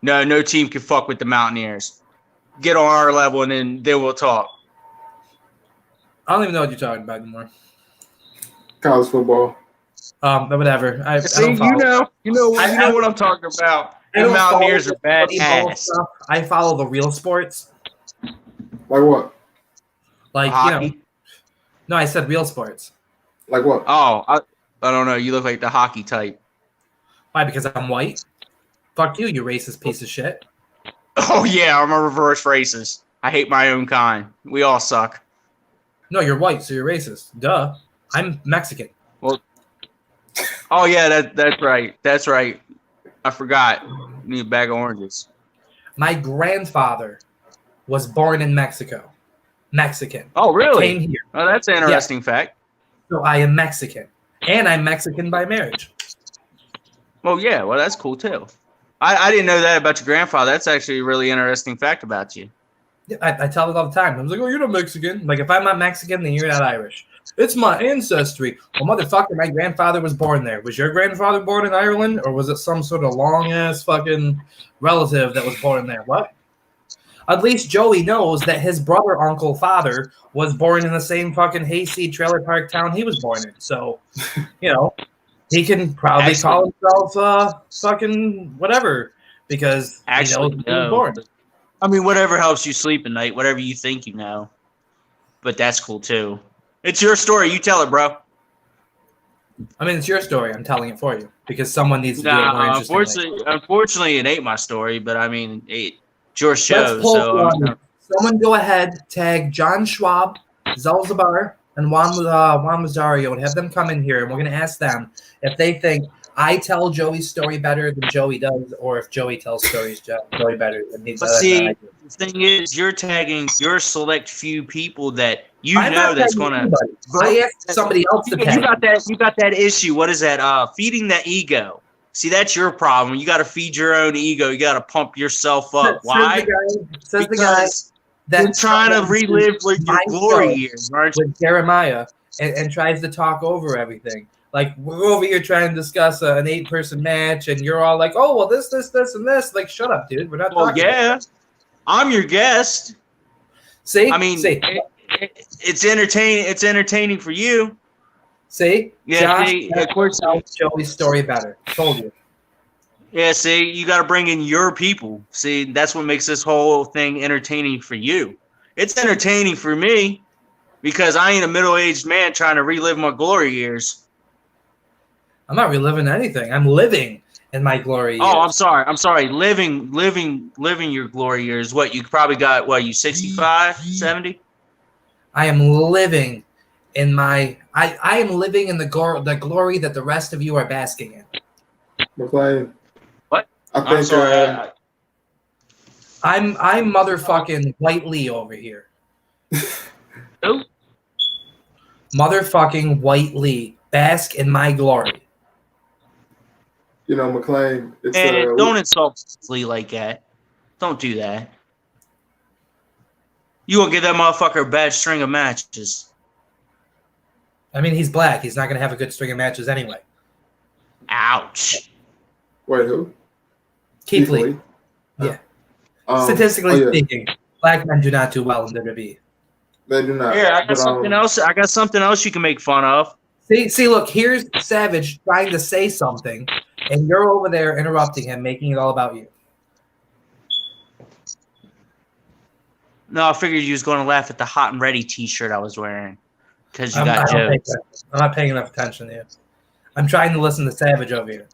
No team can fuck with the Mountaineers. Get on our level, and then we'll talk. I don't even know what you're talking about anymore. College football. But whatever. I don't follow. You know what I'm talking about. The Mountaineers are bad ass. I follow the real sports. Like what? Like hockey? No, I said real sports. Like what? Oh, I don't know. You look like the hockey type. Why? Because I'm white? Fuck you, you racist piece of shit. Oh yeah, I'm a reverse racist. I hate my own kind. We all suck. No, you're white, so you're racist. Duh. I'm Mexican. Well, oh yeah, that's right. That's right. I forgot. Need a bag of oranges. My grandfather was born in Mexico. Mexican. Oh really? Came here. Oh, that's an interesting fact. So I am Mexican, and I'm Mexican by marriage. Well, yeah. Well, that's cool too. I didn't know that about your grandfather. That's actually a really interesting fact about you. Yeah, I tell it all the time. I was like, oh, you're not Mexican. Like, if I'm not Mexican, then you're not Irish. It's my ancestry. Well, motherfucker, my grandfather was born there. Was your grandfather born in Ireland, or was it some sort of long-ass fucking relative that was born there? What? At least Joey knows that his brother, uncle, father was born in the same fucking hayseed trailer park town he was born in. So, he can probably call himself fucking whatever because he knows he was born. I mean, whatever helps you sleep at night, whatever you think you know. But that's cool too. It's your story. You tell it, bro. I mean, it's your story. I'm telling it for you because someone needs to do it more interesting. Unfortunately, it ain't my story, but I mean, it's your show. So someone go ahead, tag John Schwab, Zalzabar, and Juan Mazzario and have them come in here, and we're going to ask them if they think I tell Joey's story better than Joey does, or if Joey tells Joey better than he But does. see, the thing is, you're tagging your select few people that you I'm know not that's tagging going to. anybody. I asked somebody else to tag. You got that issue. What is that? Feeding the ego. See, that's your problem. You got to feed your own ego. You got to pump yourself up. Why? Says the guy that you're trying to relive your glory years, aren't you? with Jeremiah and tries to talk over everything. Like, we're over here trying to discuss an 8-person match, and you're all like, "Oh, well, this, and this." Like, shut up, dude. We're not talking. Yeah, I'm your guest. See, I mean, it's entertaining. It's entertaining for you. See, yeah. Josh, of course, Joey's story better. Told you. Yeah, see, you got to bring in your people. See, that's what makes this whole thing entertaining for you. It's entertaining for me because I ain't a middle-aged man trying to relive my glory years. I'm not reliving anything. I'm living in my glory years. Oh, I'm sorry. Living your glory years. What, you probably got, you 65, 70? I am living in my I am living in the glory that the rest of you are basking in. McLean. What? I think I'm sorry. I'm motherfucking White Lee over here. Who? Motherfucking White Lee. Bask in my glory. You know, McLean. It's, don't insult Lee like that. Don't do that. You gonna give that motherfucker a bad string of matches. I mean, he's black. He's not gonna have a good string of matches anyway. Ouch. Wait, who? Keith Lee. Yeah. Statistically speaking, black men do not do well in WWE. They do not. Yeah, I got something else. I got something else you can make fun of. See, look, here's Savage trying to say something, and you're over there interrupting him, making it all about you. No, I figured you was going to laugh at the hot and ready T-shirt I was wearing because you got jokes. I'm not paying enough attention to you. I'm trying to listen to Savage over here.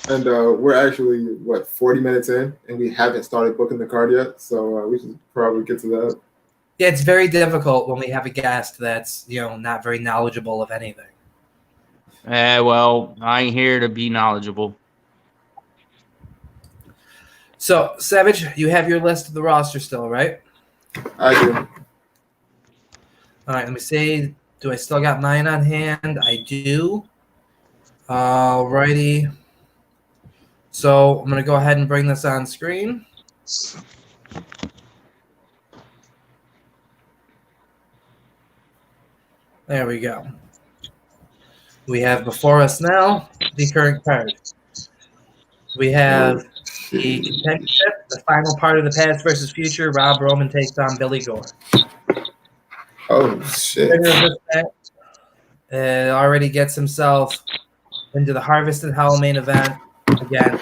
And we're actually 40 minutes in, and we haven't started booking the card yet, so we should probably get to that. Yeah, it's very difficult when we have a guest that's not very knowledgeable of anything. Well, I ain't here to be knowledgeable. So, Savage, you have your list of the roster still, right? I do. All right, let me see. Do I still got mine on hand? I do. Alrighty. So, I'm going to go ahead and bring this on screen. There we go. We have before us now the current card. We have the contendership, the final part of the past versus future. Rob Roman takes on Billy Gore. Oh, shit. Already gets himself into the Harvest in Hell main event. Again,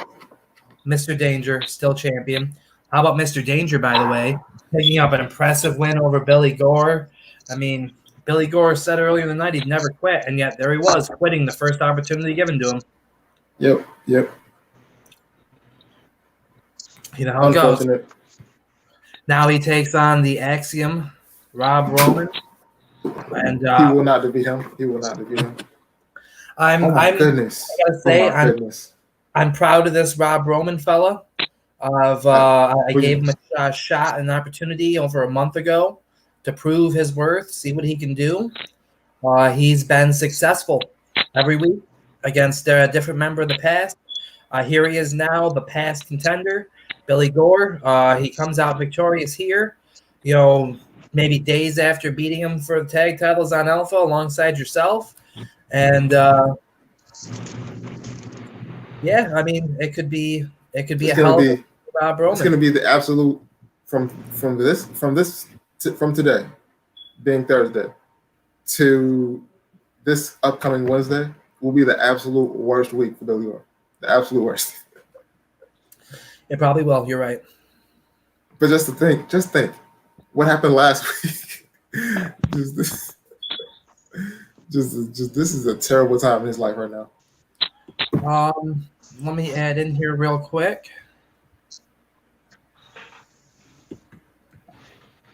Mr. Danger, still champion. How about Mr. Danger, by the way, picking up an impressive win over Billy Gore? I mean, Billy Gore said earlier in the night he'd never quit, and yet there he was, quitting the first opportunity given to him. Yep. You know how it goes. Now he takes on the Axiom, Rob Roman. And he will not defeat him. Goodness. I gotta say, I'm proud of this Rob Roman fella. I gave him a shot, an opportunity over a month ago to prove his worth, see what he can do. He's been successful every week against a different member of the past. Here he is now, the past contender, Billy Gore. He comes out victorious here, maybe days after beating him for the tag titles on Alpha alongside yourself. And I mean, it could be a hell of a Rob Roman. It's going to be the absolute from today, being Thursday, to this upcoming Wednesday will be the absolute worst week for Billy Gore. The absolute worst. It probably will. You're right. But just think, what happened last week? This is a terrible time in his life right now. Let me add in here real quick.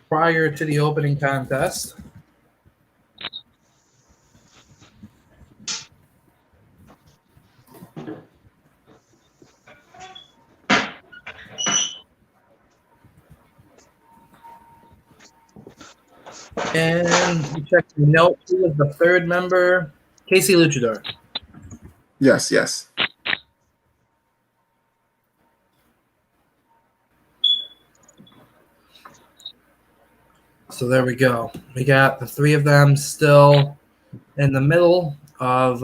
Prior to the opening contest, And you check the note. Who was the third member? Casey Luchador. Yes, yes. So there we go. We got the three of them still in the middle of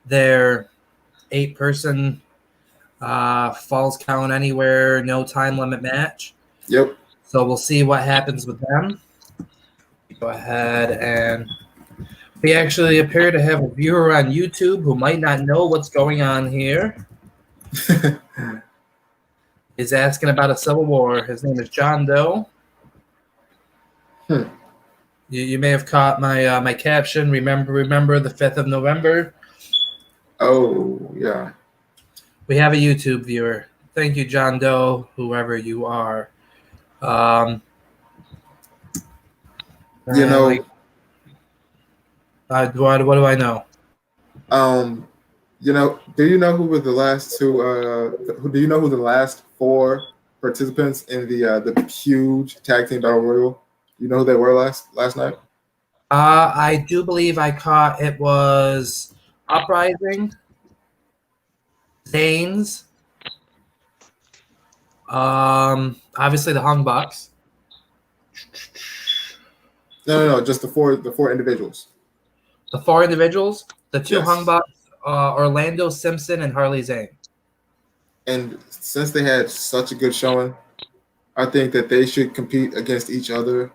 their 8-person Falls Count Anywhere, no time limit match. Yep. So we'll see what happens with them. Go ahead, and we actually appear to have a viewer on YouTube who might not know what's going on here. He's asking about a Civil War. His name is John Doe. You may have caught my my caption. Remember the 5th of November. Oh, yeah. We have a YouTube viewer. Thank you, John Doe, whoever you are. You know, what do I know? you know, do you know who were the last two? Do you know who the last 4 participants in the huge tag team battle royal? You know who they were last night? I do believe I caught it was Uprising, Zanes, obviously the Hung Bucks. No, just the four individuals. The 4 individuals, the 2 Yes. Hung Bucks, Orlando Simpson and Harley Zane. And since they had such a good showing, I think that they should compete against each other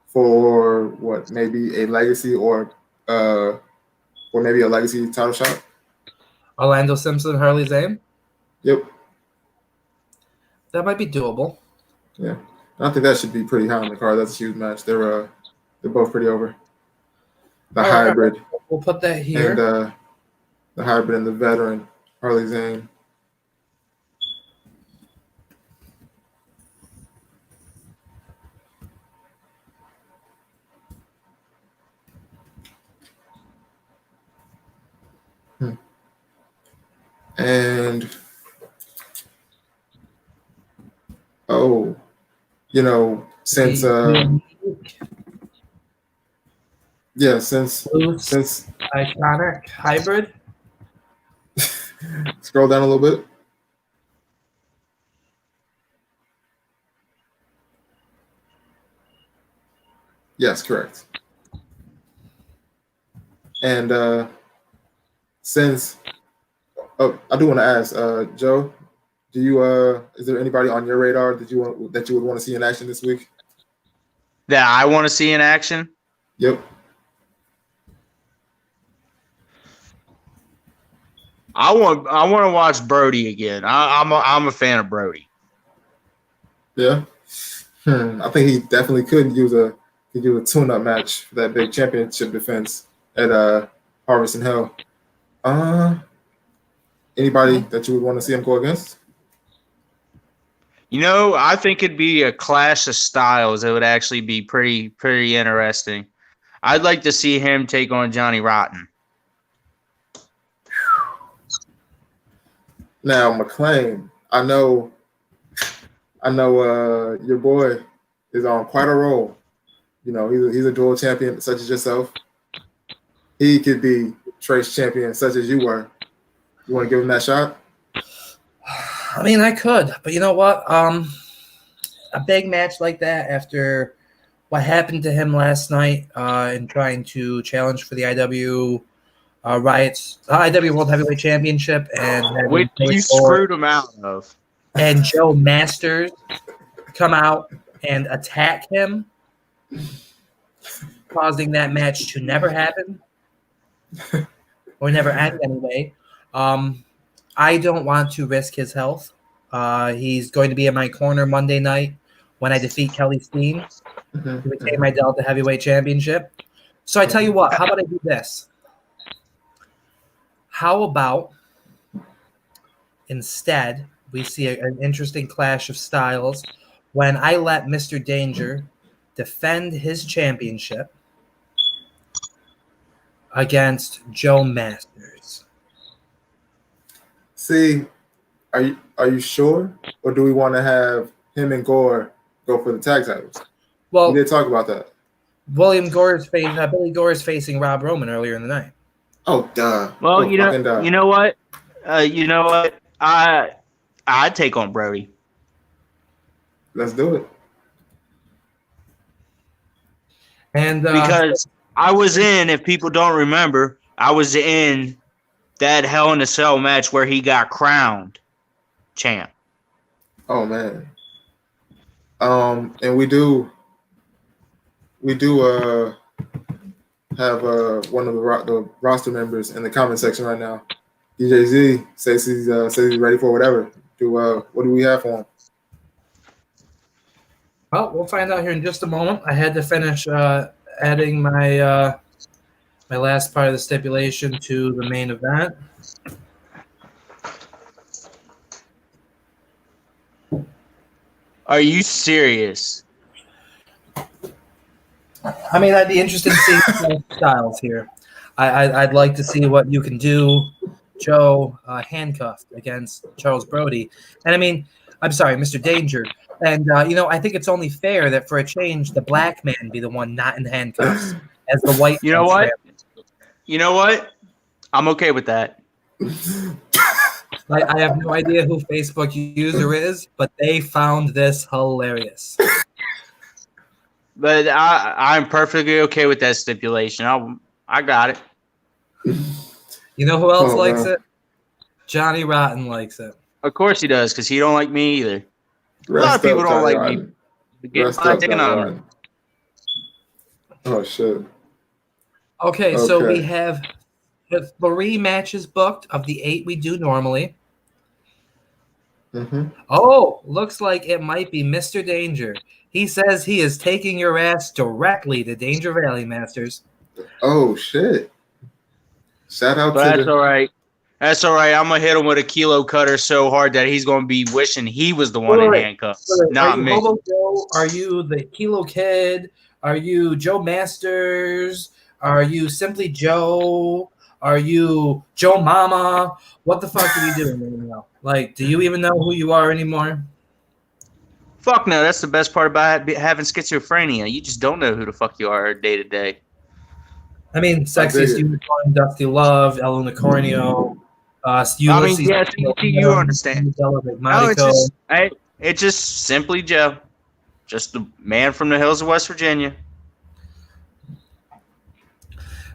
for what maybe a legacy or maybe a legacy title shot. Orlando Simpson, Harley Zane. Yep. That might be doable. Yeah. I think that should be pretty high on the card. That's a huge match. They're both pretty over. The All hybrid. right. We'll put that here. And the hybrid and the veteran, Harley Zane. And since since iconic hybrid. Scroll down a little bit. Yes, correct. And since I do want to ask, Joe, do you is there anybody on your radar that you would want to see in action this week? That I want to see in action? Yep. I want to watch Brody again. I'm a fan of Brody. Yeah. I think he definitely could use a tune-up match for that big championship defense at Harvest in Hell. Anybody that you would want to see him go against? You know, I think it'd be a clash of styles. It would actually be pretty interesting. I'd like to see him take on Johnny Rotten. Now, McLean, I know your boy is on quite a roll. You know, he's a dual champion such as yourself. He could be Trace champion such as you were. You want to give him that shot? I mean, I could, but you know what? A big match like that after what happened to him last night in trying to challenge for the IW Riots, IW World Heavyweight Championship, and which you screwed him out of, and Joe Masters come out and attack him, causing that match to never happen or never end anyway. I don't want to risk his health. He's going to be in my corner Monday night when I defeat Kelly Steen to retain my Delta Heavyweight Championship. So I tell you what, how about I do this? How about instead we see an interesting clash of styles when I let Mr. Danger defend his championship against Joe Masters. See, are you sure, or do we want to have him and Gore go for the tag titles? Well, We did talk about that. Billy Gore is facing Rob Roman earlier in the night. Oh, duh. Well, Oh, fucking duh. you know what? I'd take on Brody. Let's do it. And Because I was in, if people don't remember, I was in that Hell in a Cell match where he got crowned champ. Oh man. And we do have one of the roster members in the comment section right now. DJ Z says he's ready for whatever. What do we have for him? Well, we'll find out here in just a moment. I had to finish adding my my last part of the stipulation to the main event. Are you serious? I mean, I'd be interested in seeing some styles here. I'd like to see what you can do, Joe, handcuffed against Charles Brody. And I mean, I'm sorry, Mr. Danger. And, I think it's only fair that for a change, the black man be the one not in handcuffs as the white. You know what? You know what? I'm okay with that. I have no idea who Facebook user is, but they found this hilarious. But I'm perfectly okay with that stipulation. I got it. You know who else likes it? Johnny Rotten likes it. Of course he does, because he don't like me either. A lot of people don't like me. Oh shit. Okay, so we have the 3 matches booked of the 8 we do normally. Mm-hmm. Oh, looks like it might be Mr. Danger. He says he is taking your ass directly to Danger Valley, Masters. Oh shit! Shout out but to that's all right. That's all right. I'm gonna hit him with a kilo cutter so hard that he's gonna be wishing he was the one in handcuffs, not me. Hobo Joe? Are you the Kilo Kid? Are you Joe Masters? Are you Simply Joe? Are you Joe Mama? What the fuck are you doing right now? Like, do you even know who you are anymore? Fuck no. That's the best part about having schizophrenia. You just don't know who the fuck you are day to day. I mean, Sexiest Unicorn, Dusty Love, El Unicornio. Ulysses, yes, you understand. It's just Simply Joe. Just the man from the hills of West Virginia.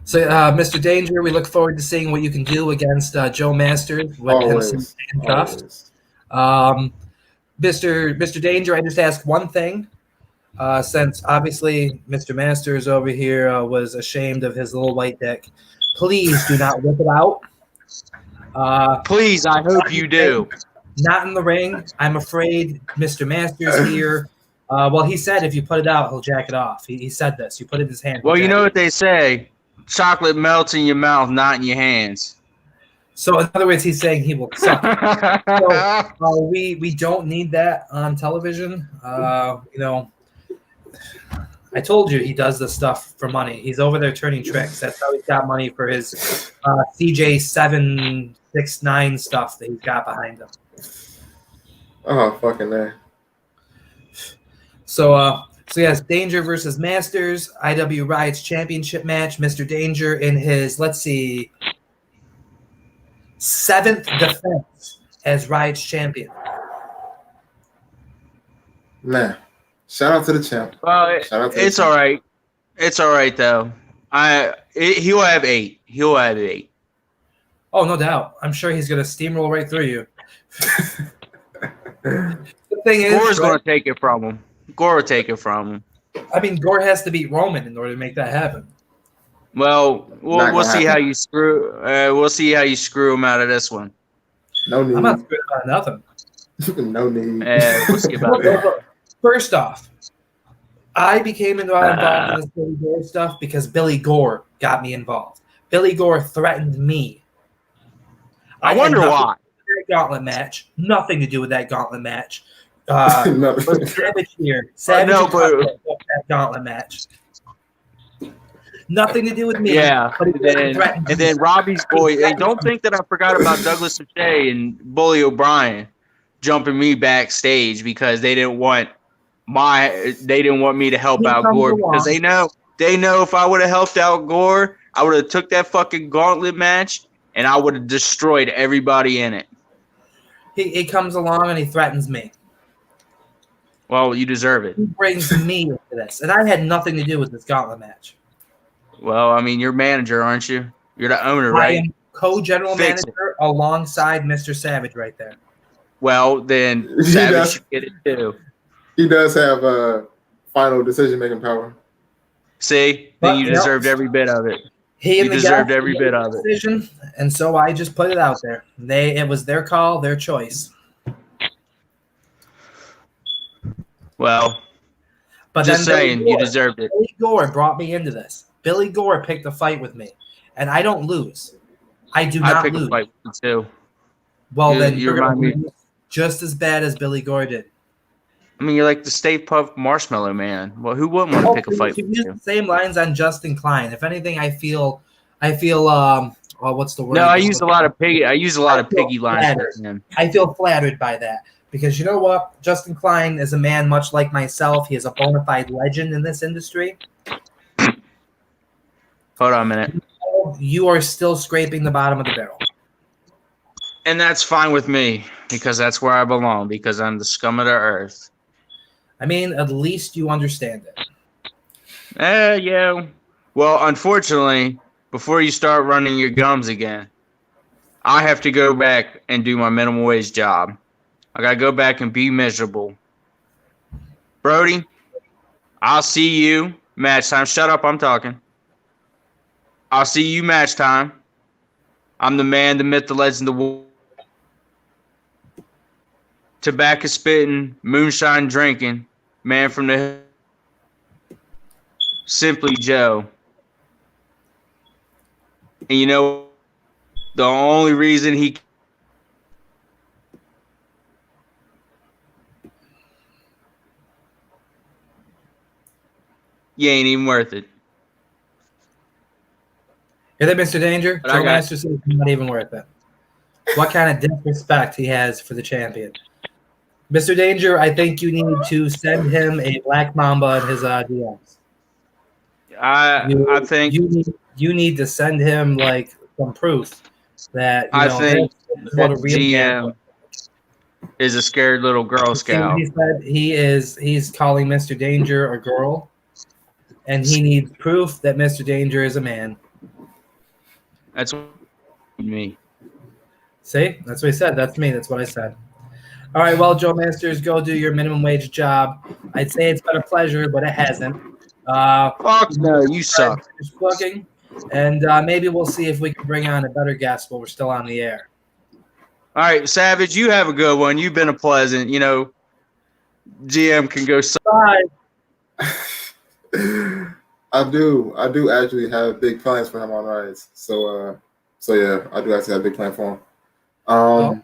So, Mr. Danger, we look forward to seeing what you can do against Joe Masters with him handcuffed. Mr. Danger, I just ask one thing. Since obviously Mr. Masters over here was ashamed of his little white dick, please do not whip it out. Please, I hope you do. Not in the ring. I'm afraid Mr. Masters here. Well, he said if you put it out, he'll jack it off. He said this. You put it in his hand. Well, you know what they say. Chocolate melts in your mouth, not in your hands. So, in other words, he's saying he will suck it. So, we don't need that on television. I told you he does this stuff for money. He's over there turning tricks. That's how he's got money for his CJ769 stuff that he's got behind him. Oh, fucking man. So yes, Danger versus Masters, IW Riots Championship match. Mr. Danger in his, 7th defense as Riots champion. Man, shout out to the champ. Well, it's all right. It's all right though. He'll have 8. He'll have 8. Oh, no doubt. I'm sure he's gonna steamroll right through you. The thing is, Gore's gonna take it from him. Gore will take it from him. I mean, Gore has to beat Roman in order to make that happen. Well, we'll see how you screw. We'll see how you screw him out of this one. No need. I'm not screwed about nothing. No need. We'll see about that. First off, I became involved in this Billy Gore stuff because Billy Gore got me involved. Billy Gore threatened me. I wonder why. Gauntlet match. Nothing to do with that gauntlet match. Savage here. Savage that gauntlet match. Nothing to do with me. Yeah. And then Robbie's boy. Hey, don't think that I forgot about Douglas O'Shea and Bully O'Brien jumping me backstage because they didn't want me to help out Gore because they know They know if I would have helped out Gore, I would have took that fucking gauntlet match and I would have destroyed everybody in it. He comes along and he threatens me. Well, you deserve it. He brings me into this, and I had nothing to do with this gauntlet match. Well, I mean, you're manager, aren't you? You're the owner, I right? am co-general Fix manager alongside Mr. Savage right there. Well, then He Savage does. should get it too. He does have final decision-making power. See, But, then you deserved every bit of it. He You and the deserved guys every made bit the of it. decision, and so I just put it out there. It was their call, their choice. Well, But just then saying, you deserved it. Billy Gore brought me into this. Billy Gore picked a fight with me, and I don't lose. I do I not pick lose. a fight with you too. Well, You- then you you're going remind to lose just as bad as Billy Gore did. I mean, you're like the Stay Puft Marshmallow Man. Well, who wouldn't want to pick a fight You with use you? the same lines on Justin Klein. If anything, I feel what's the word? No, I use a lot of piggy. I use a lot of I feel piggy lines flattered. with him. I feel flattered by that because you know what? Justin Klein is a man much like myself. He is a bona fide legend in this industry. Hold on a minute. You are still scraping the bottom of the barrel. And that's fine with me because that's where I belong because I'm the scum of the earth. I mean, at least you understand it. Yeah. Well, unfortunately, before you start running your gums again, I have to go back and do my minimum wage job. I got to go back and be miserable. Brody, I'll see you match time. Shut up, I'm talking. I'll see you match time. I'm the man, the myth, the legend, the tobacco spitting, moonshine drinking, man from the Simply Joe. And you know, the only reason he you ain't even worth it. Hear that, Mr. Danger? But I Joe got- Masters is not even worth it. What kind of disrespect he has for the champion. Mr. Danger, I think you need to send him a Black Mamba in his DMs. I think You need to send him like some proof that I think this is what a that real man GM is a scared little Girl looks. See what Scout. he said he's calling Mr. Danger a girl, and he needs proof that Mr. Danger is a man. That's me. See, that's what he said. That's me. That's what I said. All right, well, Joe Masters, go do your minimum wage job. I'd say it's been a pleasure, but it hasn't. Fuck no, you suck. Finish booking, and maybe we'll see if we can bring on a better guest while we're still on the air. All right, Savage, you have a good one. You've been a pleasant, GM can go suck. Bye. I do actually have big plans for him on Riots. So yeah, I do actually have big plans for him. We're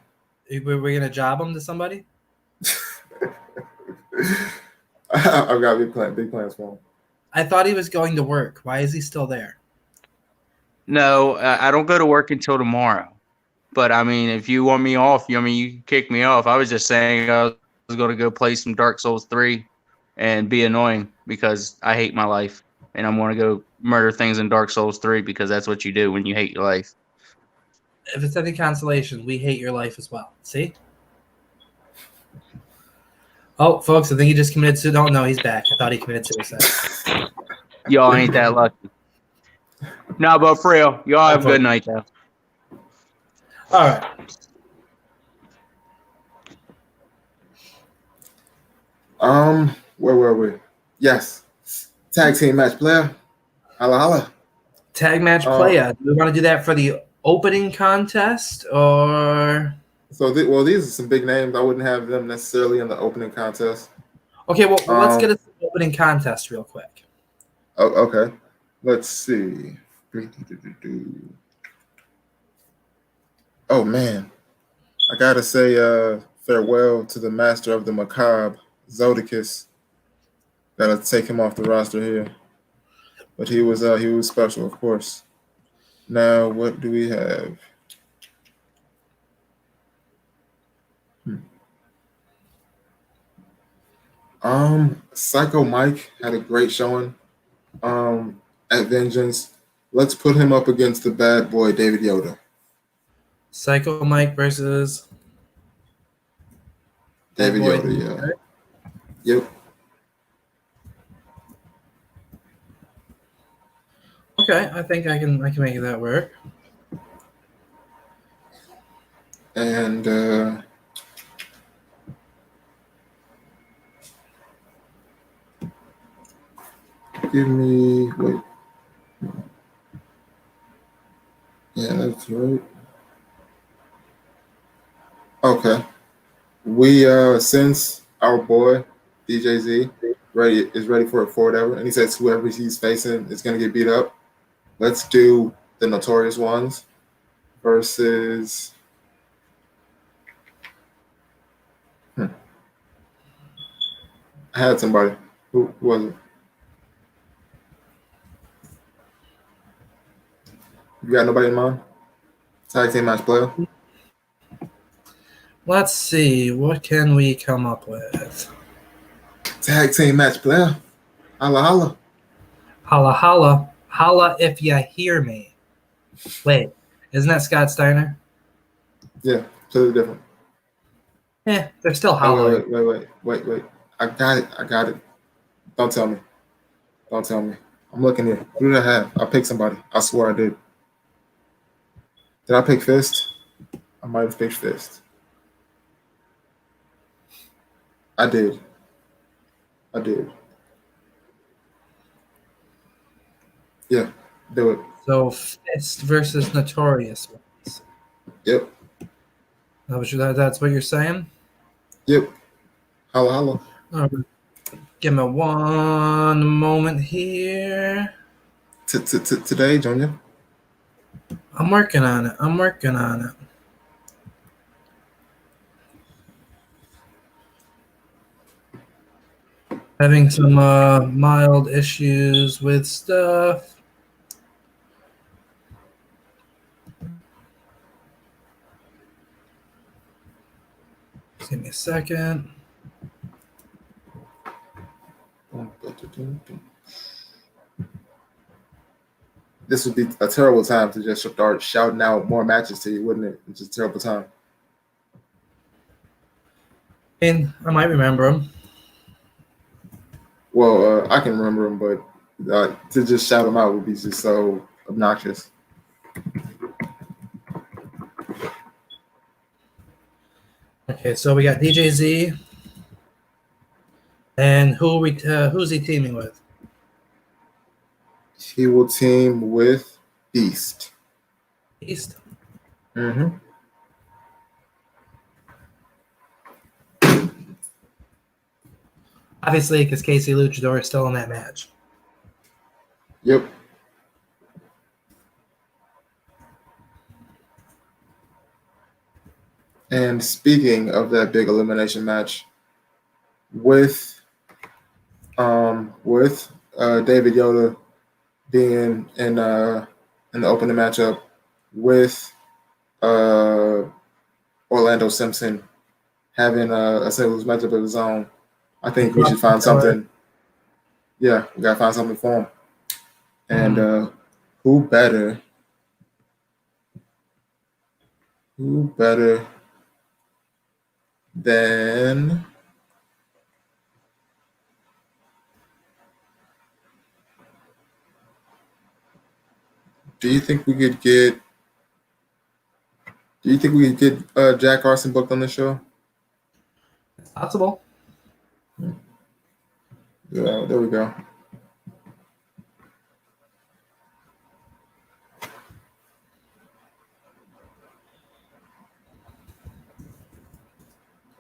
gonna job him to somebody. I've got big plans for him. I thought he was going to work. Why is he still there? No, I don't go to work until tomorrow. But I mean, if you want me off, you can kick me off. I was just saying I was going to go play some Dark Souls 3 and be annoying because I hate my life. And I'm going to go murder things in Dark Souls 3 because that's what you do when you hate your life. If it's any consolation, we hate your life as well. See? Oh, folks, I think he just committed suicide. No, he's back. I thought he committed suicide. Y'all ain't that lucky. No, but for real, y'all have a good night, though. All right. Where were we? Yes. Tag team match player. Holla holla. Tag match player. Do we want to do that for the opening contest or? So, these are some big names. I wouldn't have them necessarily in the opening contest. Okay, well, let's get us the opening contest real quick. Oh, okay. Let's see. Oh, man. I got to say farewell to the master of the macabre, Zodicus. Got to take him off the roster here. But he was special, of course. Now, what do we have? Psycho Mike had a great showing. at Vengeance. Let's put him up against the bad boy David Yoda. Psycho Mike versus David Boy. Yoda, yeah. Yep. Okay, I think I can make that work. And give me wait. Yeah, that's right. Okay. We since our boy DJ Z ready for it for whatever, and he says whoever he's facing is gonna get beat up. Let's do the Notorious Ones versus. I had somebody. Who was it? You got nobody in mind? Tag team match player. Let's see, what can we come up with? Tag team match player. Holla holla. Holla holla. Holla if you hear me. Wait, isn't that Scott Steiner? Yeah, totally different. They're still Oh, hollering. wait. I got it. Don't tell me. I'm looking here. Who did I have? I picked somebody. I swear I did. Did I pick Fist? I might have picked Fist. I did. Yeah, do it. So Fist versus Notorious Ones. Yep. That's what you're saying? Yep. Holla holla. All right. Give me one moment here. Today, Junior. I'm working on it. Having some mild issues with stuff. Just give me a second. This would be a terrible time to just start shouting out more matches to you, wouldn't it? It's just a terrible time. And I might remember them. Well, I can remember them, but to just shout them out would be just so obnoxious. Okay, so we got DJZ. And who's he teaming with? He will team with Beast. East. Mm-hmm. Obviously, because Casey Luchador is still in that match. Yep. And speaking of that big elimination match, with David Yoda being in the opening matchup with Orlando Simpson having a singles matchup of his own, I think we should find something. Yeah, we gotta find something for him. And who better than do you think we could get Jack Carson booked on the show? It's possible. Yeah, there we go.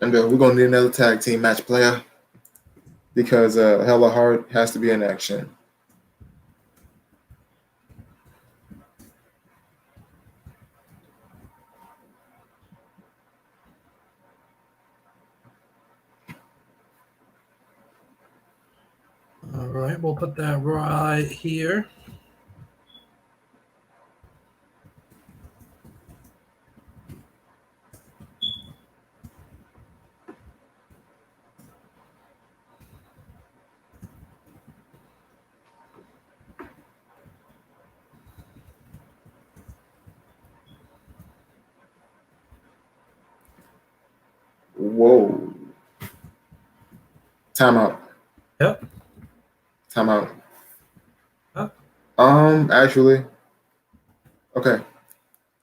And we're gonna need another tag team match player because Hella Hart has to be in action. All right, we'll put that right here. Whoa. Timeout. Yep. Timeout. Huh? Actually, okay.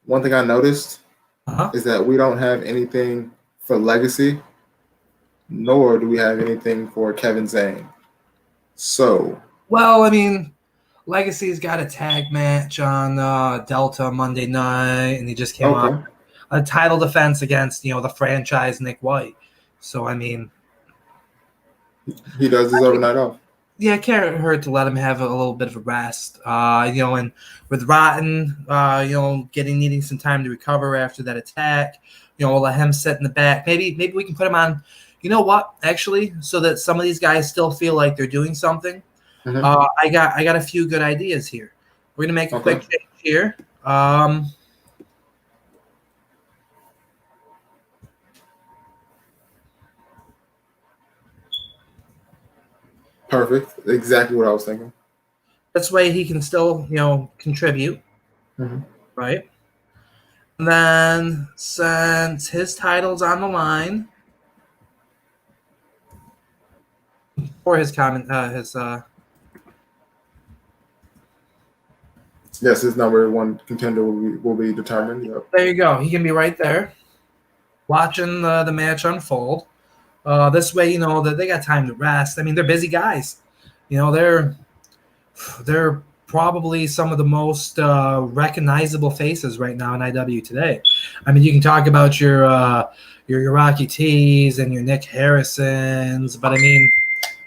One thing I noticed Uh-huh. is that we don't have anything for Legacy, nor do we have anything for Kevin Zane. So, Well, I mean, Legacy's got a tag match on Delta Monday night, and he just came okay. off a title defense against, the franchise Nick White. So, I mean, He does deserve a night off. yeah, it can't hurt to let him have a little bit of a rest. And with Rotten, needing some time to recover after that attack, we'll let him sit in the back. Maybe we can put him on. You know what? Actually, so that some of these guys still feel like they're doing something. Mhm. I got a few good ideas here. We're gonna make a quick change here. Perfect. Exactly what I was thinking. This way he can still, contribute, Mhm. right? And then since his title's on the line for his Yes, his number one contender will be determined. Yep. there you go. He can be right there, watching the match unfold. This way, that they got time to rest. I mean, they're busy guys. They're probably some of the most recognizable faces right now in IW today. I mean, you can talk about your Rocky T's and your Nick Harrisons, but I mean,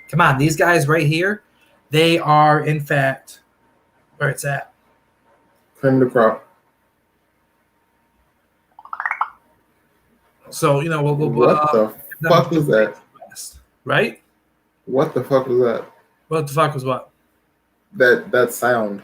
come on, these guys right here, they are in fact where it's at. Cream of the crop. So we'll What the fuck was that? Right? What the fuck was that? What the fuck was what? That sound.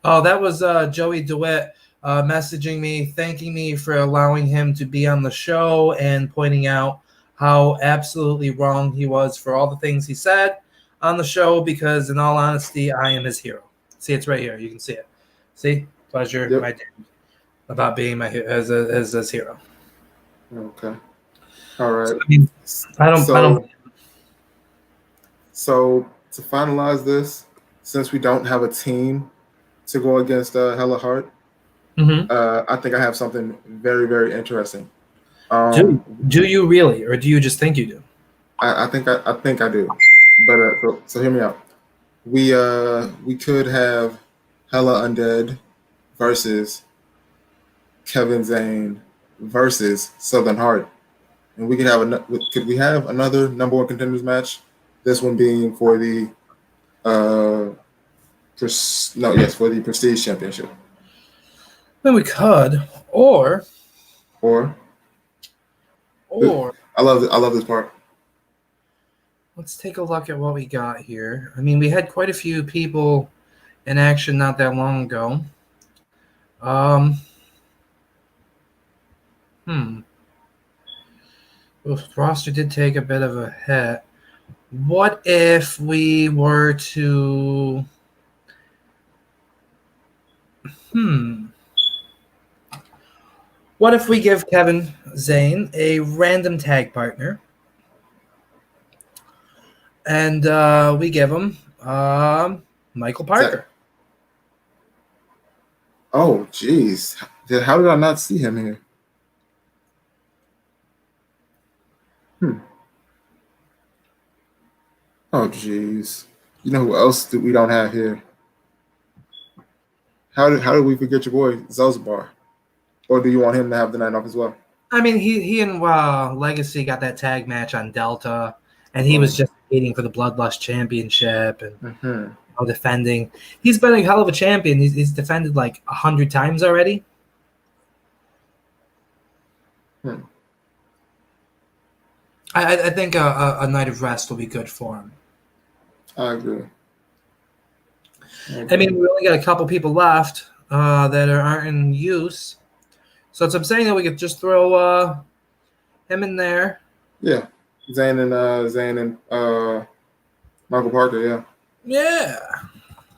Oh, that was Joey Dewitt messaging me, thanking me for allowing him to be on the show and pointing out how absolutely wrong he was for all the things he said on the show, because in all honesty, I am his hero. See, it's right here. You can see it. See? Pleasure, Yep. my dad, about being my as his hero. Okay. All right. So, I mean, I don't. So to finalize this, since we don't have a team to go against Hella Heart, I think I have something very, very interesting. Do you really, or do you just think you do? I think I do. But so hear me out. We could have Hella Undead versus Kevin Zane versus Southern Heart, and we could have could we have another number one contenders match? This one being for the for the Prestige Championship. Then we could, or I love this part. let's take a look at what we got here. I mean, we had quite a few people in action not that long ago. Roster did take a bit of a hit. What if we were to what if we give Kevin Zane a random tag partner, and we give him Michael Parker? Oh, jeez. How did I not see him here? Oh, jeez. You know who else we don't have here? How did we forget your boy Zosbar? Or do you want him to have the night off as well? I mean, he and Legacy got that tag match on Delta, and he was just competing for the Bloodlust Championship and defending. He's been a hell of a champion. He's defended like 100 times already. I think a night of rest will be good for him. I agree. I mean, we only got a couple people left that aren't in use. So I'm saying that we could just throw him in there. Yeah. Zane and Michael Parker, yeah. Yeah.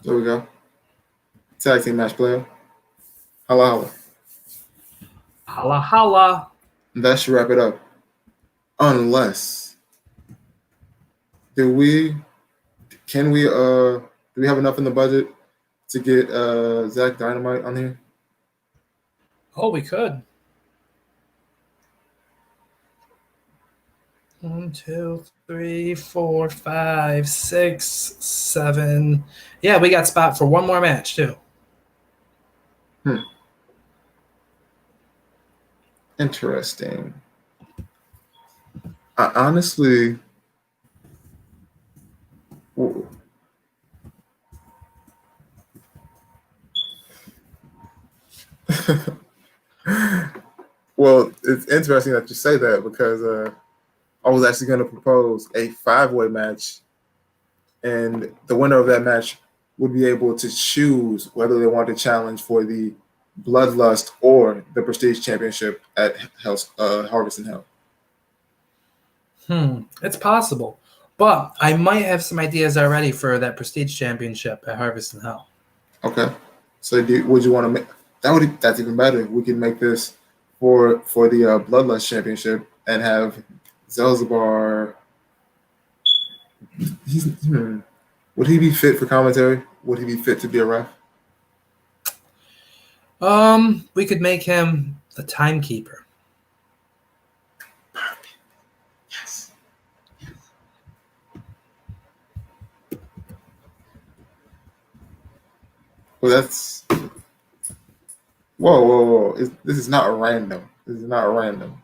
There we go. Tag team match player. Holla holla. Holla holla. That should wrap it up. Unless do we have enough in the budget to get Zach Dynamite on here? Oh, we could. 1, 2, 3, 4, 5, 6, 7. Yeah, we got spot for one more match too. Interesting. I honestly, well, it's interesting that you say that because I was actually going to propose a 5-way match, and the winner of that match would be able to choose whether they want to challenge for the Bloodlust or the Prestige Championship at Harvest in Hell. It's possible, but I might have some ideas already for that Prestige Championship at Harvest in Hell. Okay, so would you want to make that? That's even better. We can make this for the Bloodlust Championship and have Zelzbar. Would he be fit for commentary? Would he be fit to be a ref? We could make him the timekeeper. Yes. Well, that's whoa! This is not random. This is not random.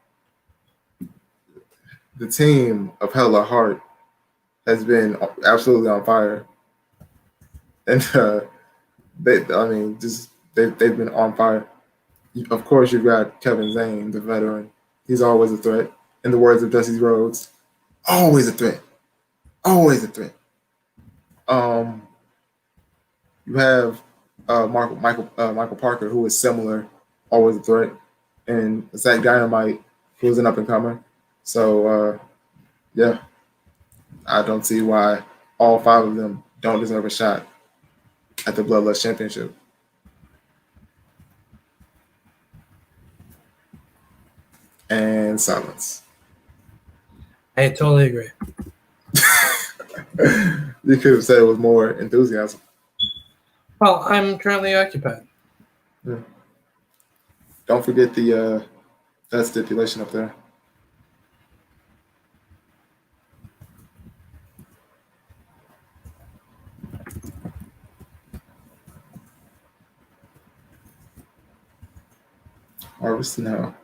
The team of Hella Heart has been absolutely on fire, and they've been on fire. Of course, you've got Kevin Zane, the veteran. He's always a threat. In the words of Dusty Rhodes, always a threat. Always a threat. You have Michael Parker, who is similar, always a threat, and Zach Dynamite, who is an up and comer. So, yeah, I don't see why all 5 of them don't deserve a shot at the Bloodlust Championship. And silence. I totally agree. You could have said it with more enthusiasm. Well, I'm currently occupied. Yeah. Don't forget that stipulation up there. Harvest now.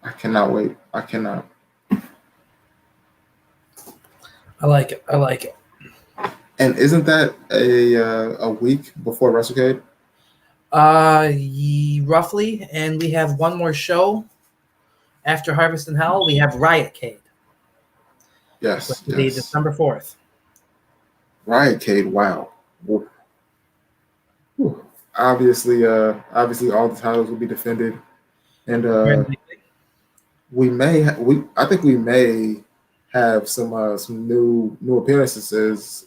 I cannot wait. I cannot. I like it. I like it. And isn't that a week before WrestleCade? Roughly, and we have one more show after Harvest in Hell. We have Riotcade. Yes. Which will be December 4th. Riotcade. Wow. Woo. Obviously, all the titles will be defended, and I think we may have some new appearances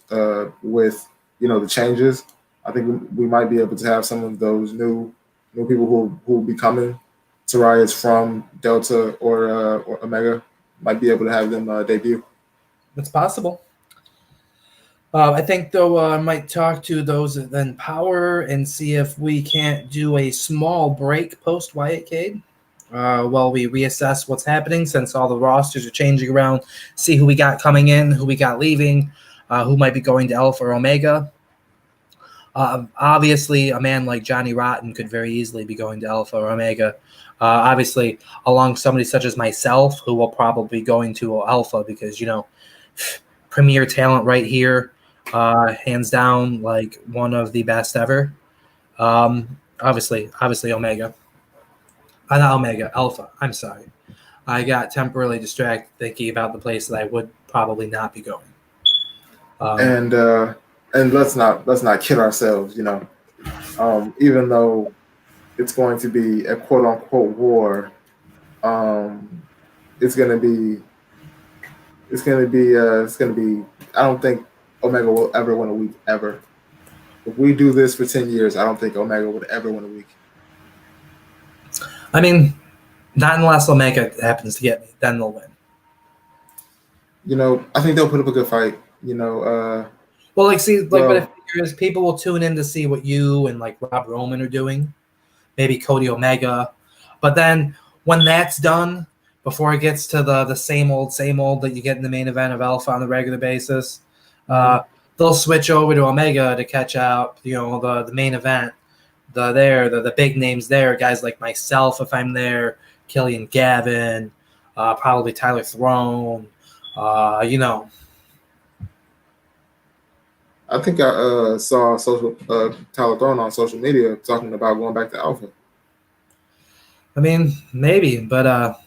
with the changes. I think we might be able to have some of those new people who will be coming to Riots from Delta or Omega. Might be able to have them debut. It's possible. I think, though, I might talk to those in Power and see if we can't do a small break post-Riotcade while we reassess what's happening, since all the rosters are changing around, see who we got coming in, who we got leaving, who might be going to Alpha or Omega. Obviously, a man like Johnny Rotten could very easily be going to Alpha or Omega. Obviously, along somebody such as myself, who will probably be going to Alpha because, premier talent right here. Hands down, like one of the best ever. Obviously Omega. Not Omega, Alpha. I'm sorry. I got temporarily distracted thinking about the place that I would probably not be going. And let's not kid ourselves, even though it's going to be a quote unquote war, it's gonna be I don't think Omega will ever win a week ever. If we do this for 10 years, I don't think Omega would ever win a week. I mean, Not unless Omega happens to get me. Then they'll win. I think they'll put up a good fight. Well, what I figure is people will tune in to see what you and like Rob Roman are doing, maybe Cody Omega, but then when that's done, before it gets to the same old that you get in the main event of Alpha on a regular basis, they'll switch over to Omega to catch out, the main event. The big names there, guys like myself if I'm there, Killian Gavin, probably Tyler Throne, I think I saw Tyler Throne on social media talking about going back to Alpha. I mean, maybe, but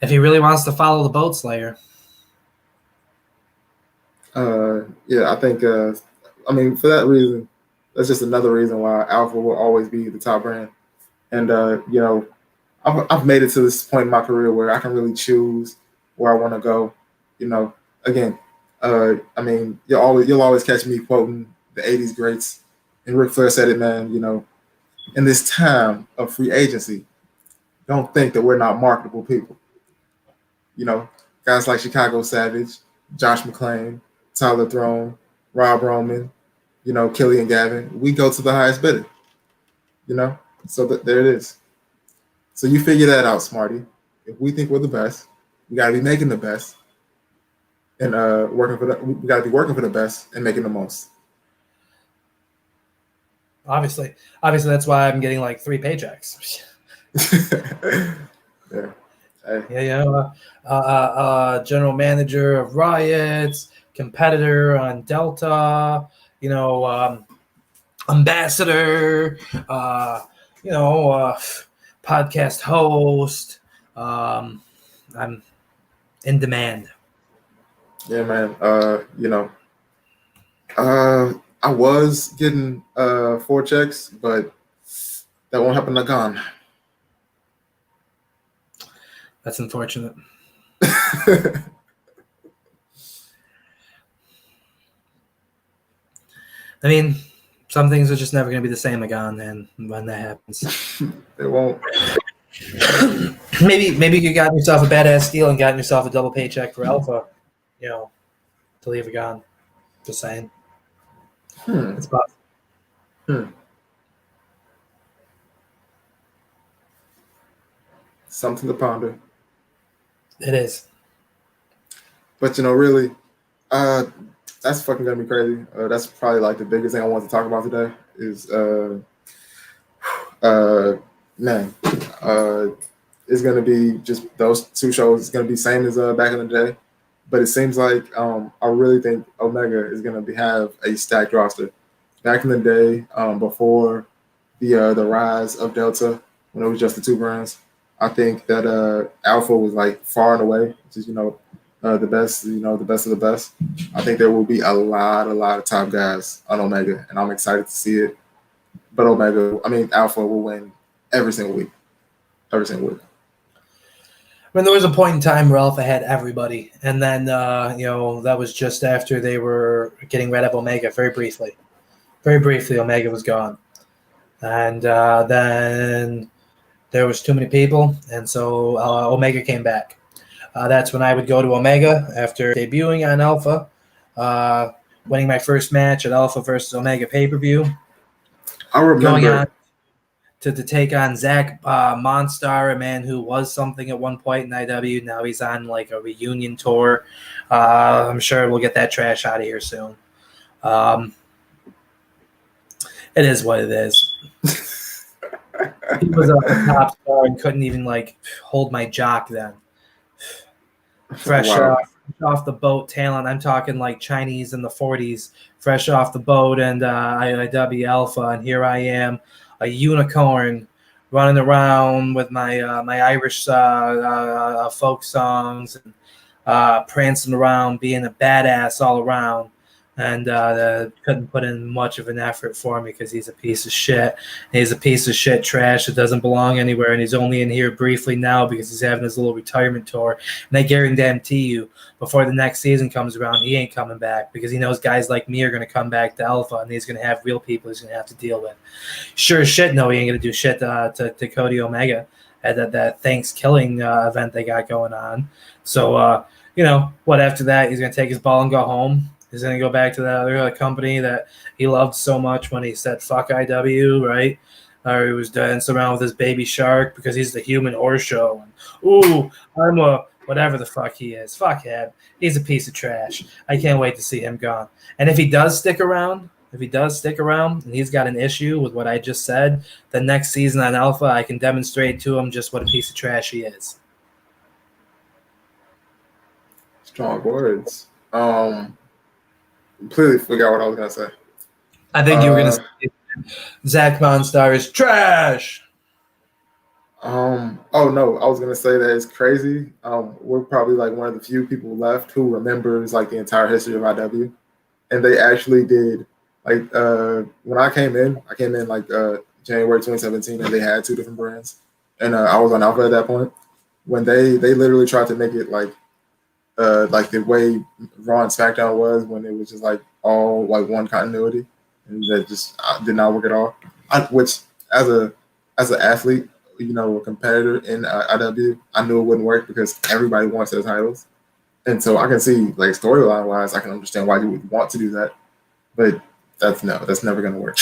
if he really wants to follow the Boat Slayer. I think, for that reason, that's just another reason why Alpha will always be the top brand. And, I've made it to this point in my career where I can really choose where I want to go. Again, you'll always catch me quoting the 80s greats. And Ric Flair said it, man, in this time of free agency, don't think that we're not marketable people. Guys like Chicago Savage, Josh McClain, Tyler Throne, Rob Roman, Killian Gavin. We go to the highest bidder. So there it is. So you figure that out, Smarty. If we think we're the best, we got to be making the best. And we got to be working for the best and making the most. Obviously, that's why I'm getting like 3 paychecks. Yeah. General manager of Riots, competitor on Delta, ambassador, podcast host. I'm in demand. Yeah, man. I was getting 4 checks, but that won't happen again. That's unfortunate. I mean, some things are just never going to be the same again, and when that happens, it won't. Maybe you got yourself a badass deal and got yourself a double paycheck for Alpha, to leave it gone. Just saying. It's possible. Something to ponder. It is. But really, that's fucking gonna be crazy. That's probably like the biggest thing I want to talk about today is it's gonna be just those 2 shows. It's gonna be same as back in the day, but it seems like I really think Omega is gonna have a stacked roster. Back in the day, before the rise of Delta, when it was just the 2 brands, I think that Alpha was like far and away, which is the best, the best of the best. I think there will be a lot of top guys on Omega, and I'm excited to see it. But Alpha will win every single week. Every single week. I mean, there was a point in time where Alpha had everybody, and then that was just after they were getting rid of Omega very briefly. Very briefly, Omega was gone, and then there was too many people, and so Omega came back. That's when I would go to Omega after debuting on Alpha, winning my first match at Alpha versus Omega pay-per-view. I remember going on to take on Zach Monstar, a man who was something at one point in IW. Now he's on like a reunion tour. I'm sure we'll get that trash out of here soon. It is what it is. He was a top star and couldn't even like hold my jock then. Fresh off the boat talent. I'm talking like Chinese in the 40s, fresh off the boat and IW Alpha, and here I am, a unicorn running around with my Irish folk songs and prancing around, being a badass all around. And couldn't put in much of an effort for me because he's a piece of shit. He's a piece of shit trash that doesn't belong anywhere, and he's only in here briefly now because he's having his little retirement tour. And I guarantee you, before the next season comes around, he ain't coming back because he knows guys like me are going to come back to Alpha, and he's going to have real people he's going to have to deal with. Sure as shit, no, he ain't going to do shit to Cody Omega. at that Thanksgiving event they got going on. So, after that, he's going to take his ball and go home. He's going to go back to that other company that he loved so much when he said, fuck IW, right? Or he was dancing around with his baby shark because he's the human horse show. And, ooh, I'm a whatever the fuck he is. Fuck him. He's a piece of trash. I can't wait to see him gone. And if he does stick around, and he's got an issue with what I just said, the next season on Alpha, I can demonstrate to him just what a piece of trash he is. Strong words. Completely forgot what I was gonna say. I think you were gonna say Zach Monstar is trash. Oh no, I was gonna say that it's crazy. We're probably like one of the few people left who remembers like the entire history of IW, and they actually did like when I came in like January 2017, and they had 2 different brands, and I was on Alpha at that point. When they literally tried to make it like the way Raw and SmackDown was, when it was just like all like one continuity, and that just did not work at all. Which as an athlete, a competitor in IW, I knew it wouldn't work because everybody wants their titles, and so I can see like storyline wise, I can understand why you would want to do that, but that's never gonna work.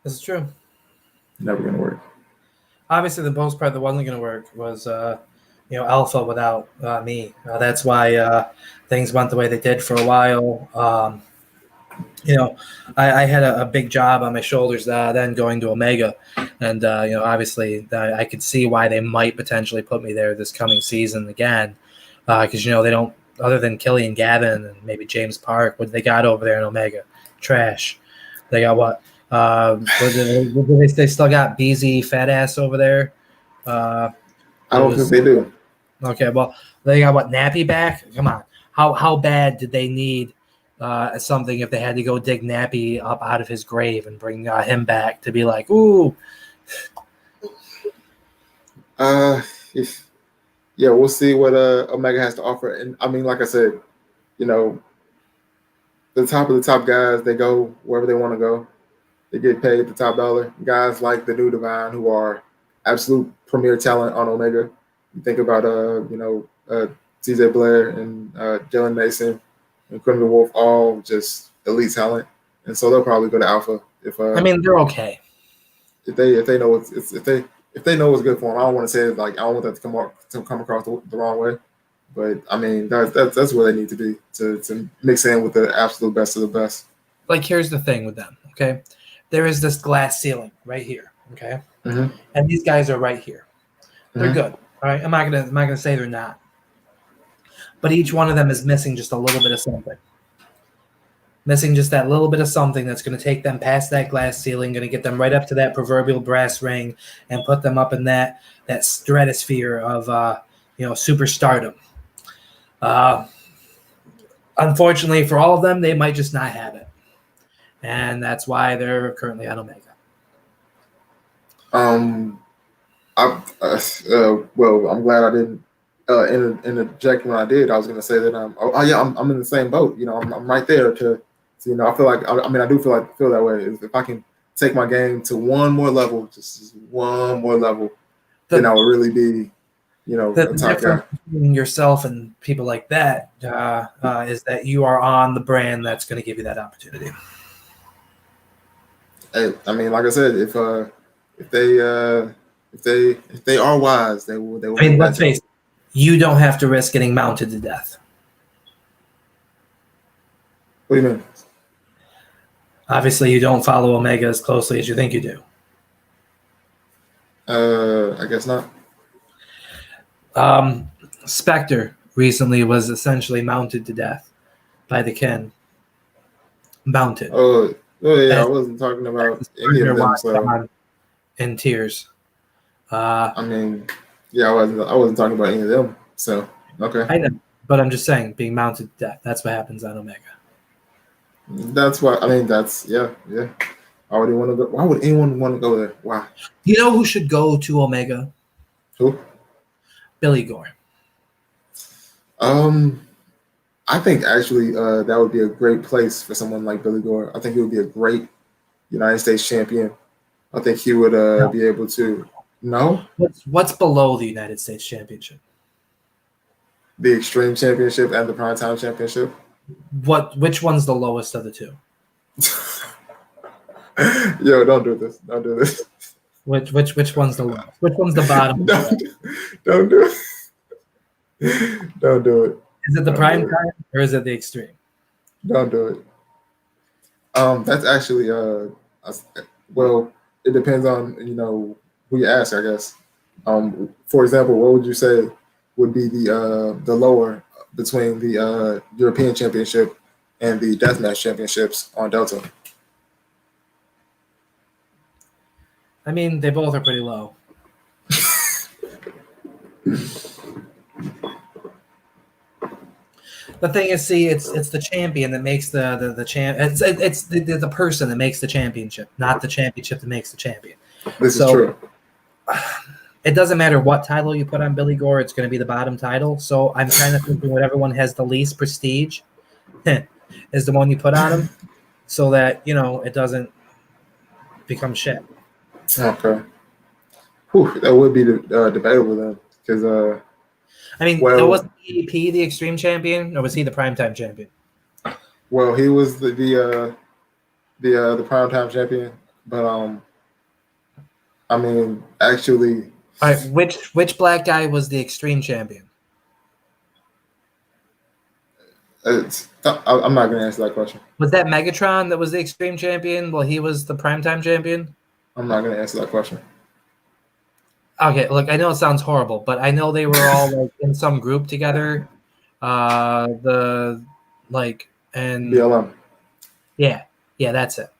This is true. Never gonna work. Obviously, the most part that wasn't going to work was, Alpha without me. That's why things went the way they did for a while. I had a big job on my shoulders then going to Omega. And, obviously, I could see why they might potentially put me there this coming season again. Because, they don't, other than Killian Gavin and maybe James Park, what they got over there in Omega? Trash. They got what? They still got BZ fat ass over there. I don't think they do. Okay, well, they got what, Nappy back? Come on, how bad did they need something if they had to go dig Nappy up out of his grave and bring him back to be like, ooh? Yeah, we'll see what Omega has to offer, and I mean, like I said, the top of the top guys, they go wherever they want to go. They get paid the top dollar. Guys like the New Divine, who are absolute premier talent on Omega. You think about TJ Blair and Jalen Mason and Criminal Wolf, all just elite talent, and so they'll probably go to Alpha if they're okay. If they know if they know what's good for them. I don't want to say it, like I don't want that to come across the wrong way, but I mean that's where they need to be to mix in with the absolute best of the best. Like, here's the thing with them, okay? There is this glass ceiling right here, okay? Mm-hmm. And these guys are right here. They're Mm-hmm. good, all right? I'm not gonna say they're not, but each one of them is missing just a little bit of something. Missing just that little bit of something that's going to take them past that glass ceiling, going to get them right up to that proverbial brass ring, and put them up in that stratosphere of superstardom. Unfortunately for all of them, they might just not have it. And that's why they're currently on Omega. I'm glad I didn't interject when I did. I was going to say that I'm in the same boat. I'm right there to I feel like I do feel that way. If I can take my game to one more level, just one more level, then I will really be the top guy. Between yourself and people like that is that you are on the brand that's going to give you that opportunity. Hey, I mean, like I said, if they are wise, they will. I mean, let's face it, you don't have to risk getting mounted to death. What do you mean? Obviously, you don't follow Omega as closely as you think you do. I guess not. Spectre recently was essentially mounted to death by the Ken. Mounted. Oh yeah, I wasn't talking about any of them. So in tears. I mean, yeah, I wasn't talking about any of them. So okay. I know, but I'm just saying, being mounted to death. That's what happens on Omega. That's why. I mean, that's yeah. Why would anyone want to go there? Why? You know who should go to Omega? Who? Billy Gore. I think actually that would be a great place for someone like Billy Gore. I think he would be a great United States champion. I think he would be able to. No, What's below the United States Championship? the Extreme Championship and the Primetime Championship. Which one's the lowest of the two? Yo, don't do this. Don't do this. Which one's the lowest? Which one's the bottom? Don't do it. Don't do it. Is it the prime time or is it the extreme? Don't do it. That's actually well, it depends on who you ask, I guess. For example, what would you say would be the lower between the European Championship and the Deathmatch Championships on Delta? I mean, they both are pretty low. The thing is, see, it's the champion that makes the champ. It's the person that makes the championship, not the championship that makes the champion. This is true. It doesn't matter what title you put on Billy Gore; it's going to be the bottom title. So I'm kind of thinking whatever one has the least prestige is the one you put on him, so that it doesn't become shit. Okay. Whew, that would be debatable then, because I mean, was EAP the Extreme Champion, or was he the Primetime Champion? Well, he was the Primetime Champion, but I mean, actually. All right, which black guy was the Extreme Champion? I'm not going to answer that question. Was that Megatron that was the Extreme Champion while he was the Primetime Champion? I'm not going to answer that question. Okay, look, I know it sounds horrible, but I know they were all in some group together. BLM. Yeah, that's it.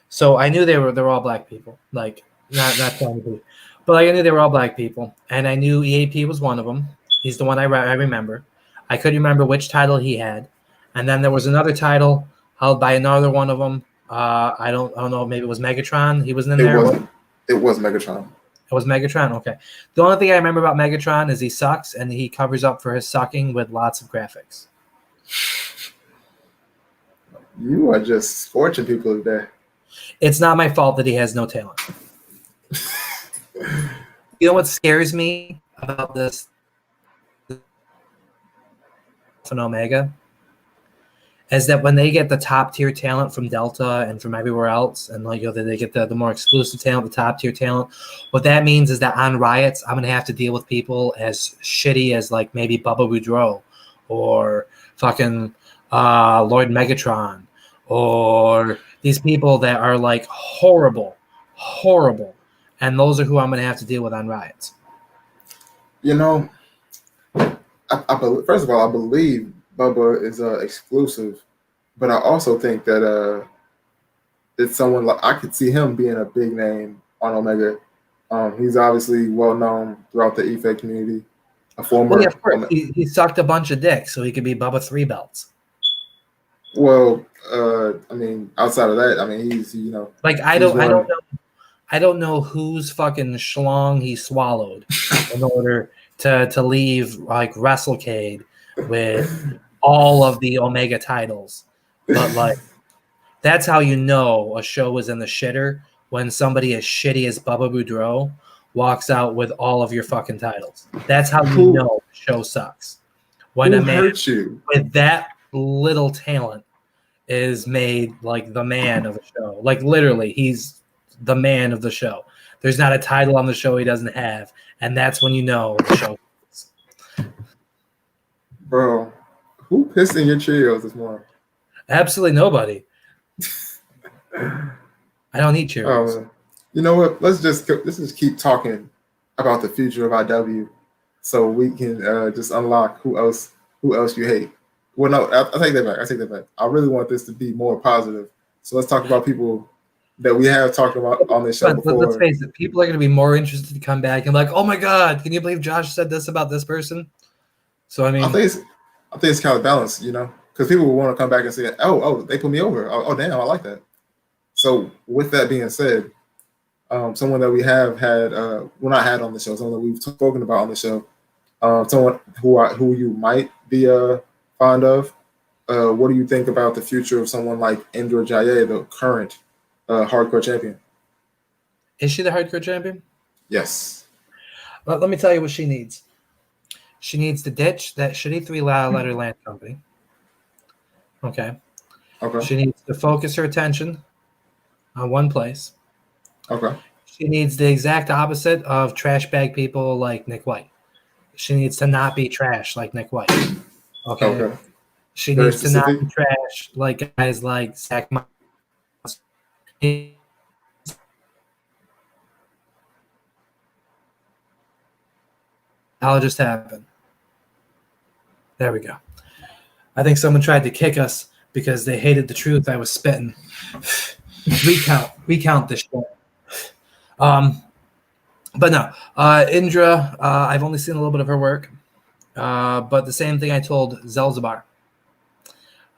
So I knew they were all black people, not trying to be, but I knew they were all black people, and I knew EAP was one of them. He's the one I remember. I couldn't remember which title he had, and then there was another title held by another one of them. I don't know. Maybe it was Megatron. He wasn't in there. It was Megatron. It was Megatron? Okay. The only thing I remember about Megatron is he sucks, and he covers up for his sucking with lots of graphics. You are just scorching people today. It's not my fault that he has no talent. You know what scares me about this in Omega? Is that when they get the top tier talent from Delta and from everywhere else, and they get the more exclusive talent, the top tier talent, what that means is that on Riots, I'm gonna have to deal with people as shitty as maybe Bubba Boudreaux or fucking Lloyd Megatron, or these people that are horrible, and those are who I'm gonna have to deal with on Riots. First of all, I believe Bubba is exclusive, but I also think that it's someone I could see him being a big name on Omega. He's obviously well known throughout the Ife community. A former, well, yeah, of course. He sucked a bunch of dicks, so he could be Bubba 3 belts. Well, I mean, outside of that, I mean, he's I don't know whose fucking schlong he swallowed in order to leave WrestleCade with all of the Omega titles, but that's how you know a show is in the shitter, when somebody as shitty as Bubba Boudreaux walks out with all of your fucking titles. That's how you know the show sucks. When a man with that little talent is made the man of the show. Literally, he's the man of the show. There's not a title on the show he doesn't have, and that's when you know the show sucks. Bro, who pissed in your Cheerios this morning? Absolutely nobody. I don't eat Cheerios. You know what? Let's just keep talking about the future of IW, so we can just unlock who else you hate. Well, no, I take that back. I really want this to be more positive. So let's talk about people that we have talked about on this show before. Let's face it, people are going to be more interested to come back and oh my God, can you believe Josh said this about this person? So I mean, I think it's kind of balanced, because people will want to come back and say, "Oh, they put me over. Oh, damn, I like that." So with that being said, someone that we have had, not had on the show, someone that we've spoken about on the show, someone who you might be fond of. What do you think about the future of someone like Indra Jaiye, the current hardcore champion? Is she the hardcore champion? Yes. Let me tell you what she needs. She needs to ditch that shitty 3-letter land company. Okay. Okay. She needs to focus her attention on one place. Okay. She needs the exact opposite of trash bag people like Nick White. She needs to not be trash like Nick White. Okay. Okay. She Very needs to not specific. be trash like guys like Zach. How just happened? There we go. I think someone tried to kick us because they hated the truth I was spitting. Recount this shit. But no, Indra, I've only seen a little bit of her work. But the same thing I told Zelzabar.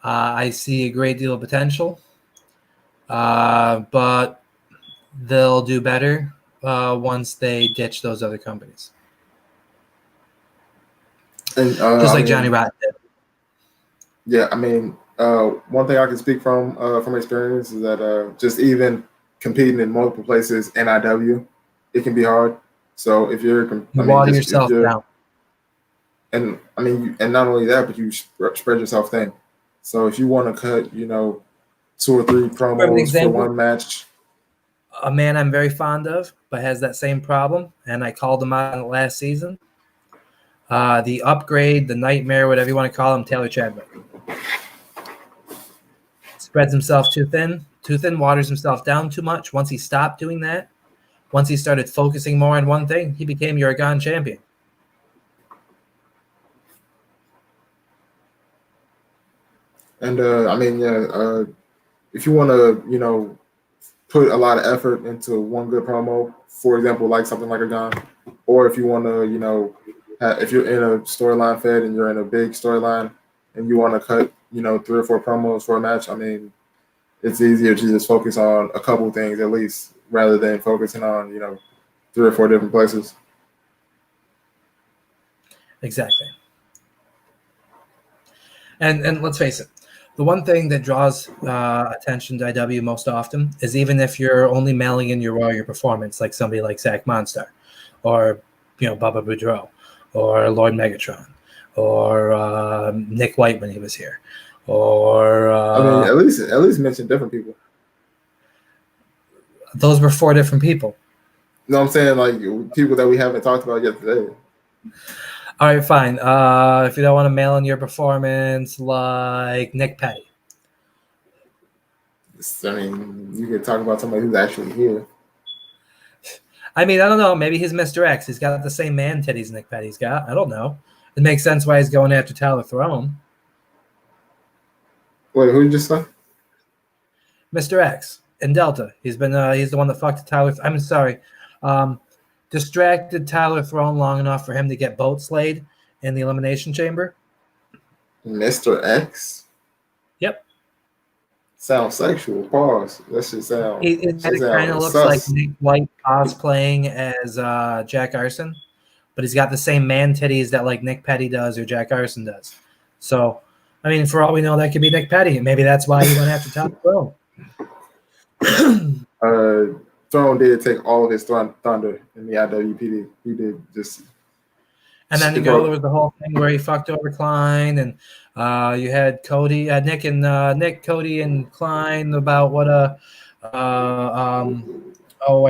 I see a great deal of potential, but they'll do better once they ditch those other companies. And Just like Johnny Rotten did. Yeah, I mean, one thing I can speak from experience is that just even competing in multiple places, NIW, it can be hard. So if you're, Water yourself down. And I mean, and not only that, but you spread yourself thin. So if you want to cut, 2 or 3 promos for one match. A man I'm very fond of, but has that same problem, and I called him out last season. The upgrade, the nightmare, whatever you want to call him, Taylor Chadwick. Spreads himself too thin, waters himself down too much. Once he stopped doing that, once he started focusing more on one thing, he became your Oregon champion. And if you want to, put a lot of effort into one good promo, for example, like something like Oregon, or if you want to, if you're in a storyline fed and you're in a big storyline and you want to cut, 3 or 4 promos for a match, I mean, it's easier to just focus on a couple things at least rather than focusing on, 3 or 4 different places. Exactly. And let's face it, the one thing that draws attention to IW most often is even if you're only mailing in your Warrior performance, like somebody like Zach Monstar, or Bubba Boudreaux, or Lord Megatron, or Nick White when he was here, or at least mention different people. Those were 4 different people. No, I'm saying like people that we haven't talked about yet today. All right, fine. If you don't want to mail in your performance, like Nick Petty. I mean, you could talk about somebody who's actually here. I mean, I don't know. Maybe he's Mr. X. He's got the same man titties Nick Petty's got. I don't know. It makes sense why he's going after Tyler Throne. Wait, who you just say? Mr. X in Delta. He's the one that fucked Tyler. I'm sorry. Distracted Tyler Throne long enough for him to get boat slayed in the Elimination Chamber. Mr. X? Yep. Sounds sexual. Pause. That shit sound. It kind of looks like Nick White cosplaying as Jack Arson, but he's got the same man titties that like Nick Petty does or Jack Arson does. So, I mean, for all we know, that could be Nick Petty, and maybe that's why he went after Tyler Throne. Throne did take all of his thunder in the IWPD. He did just. And then there was the whole thing where he fucked over Klein, and you had Cody, Nick, Cody, and Klein about what I